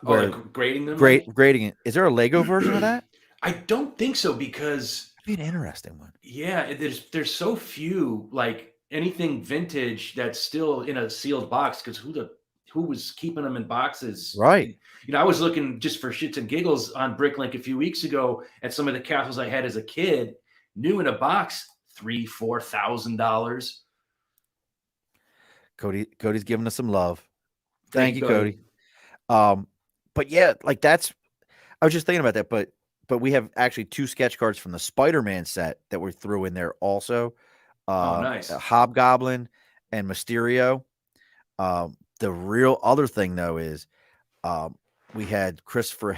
where Like grading them, like? grading it. Is there a Lego version of that? I don't think so because That'd be an interesting one. yeah, there's so few like anything vintage that's still in a sealed box because who was keeping them in boxes? Right. You know, I was looking just for shits and giggles on Bricklink a few weeks ago at some of the castles I had as a kid, new in a box, $3,000-$4,000. Cody's giving us some love. Thank Thank you, Cody. But yeah, like I was just thinking about that, but we have actually 2 sketch cards from the Spider-Man set that we threw in there also. Oh, nice. Hobgoblin and Mysterio. The real other thing though is we had Christopher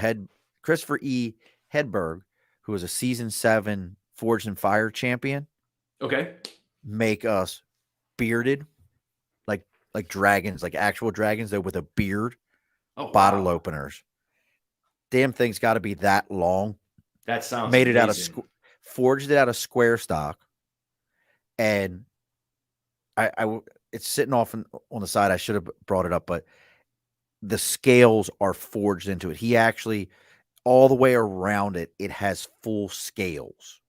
E. Hedberg, who was a season 7 Forged in Fire champion, Okay. make us bearded like dragons, like actual dragons though with a beard. Oh, Bottle wow. openers. Damn thing's got to be that long. That sounds Made it amazing. forged it out of square stock, and it's sitting off on the side. I should have brought it up, but the scales are forged into it. He actually all the way around it. It has full scales.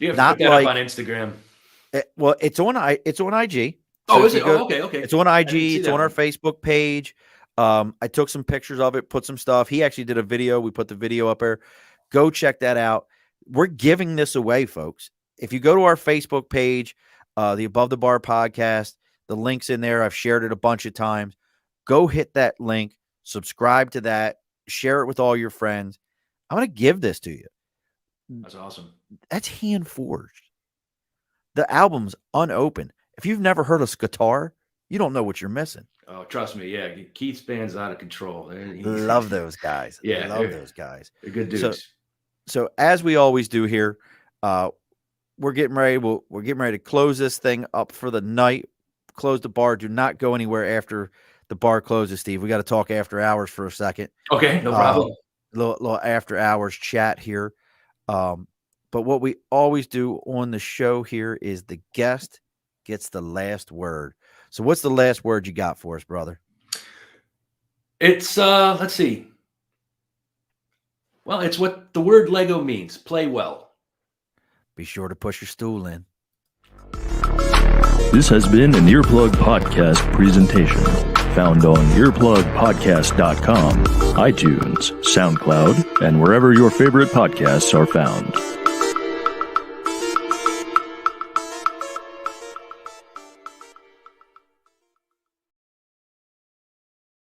You have to Not put that like up on Instagram. well, it's on IG. Oh, So is if it? you Oh, go- okay, okay. It's on I didn't IG. see It's that on our one. Facebook page. I took some pictures of it, put some stuff. He actually did a video. We put the video up there. Go check that out. We're giving this away, folks. If you go to our Facebook page, the Above the Bar podcast, the link's in there. I've shared it a bunch of times. Go hit that link, subscribe to that, share it with all your friends. I'm going to give this to you. That's awesome. That's hand forged. The album's unopened. If you've never heard of Skatar, you don't know what you're missing. Oh, trust me. Yeah. Keith's band's out of control. Love those guys. Yeah, Love those guys. They're good dudes. So as we always do here, we're getting ready. We're getting ready to close this thing up for the night. Close the bar. Do not go anywhere after the bar closes, Steve. We got to talk after hours for a second. Okay, no problem. Little after hours chat here. But what we always do on the show here is the guest gets the last word. So what's the last word you got for us, brother? It's let's see. Well, it's what the word Lego means. Play well. Be sure to push your stool in. This has been an Earplug Podcast presentation. Found on earplugpodcast.com, iTunes, SoundCloud, and wherever your favorite podcasts are found.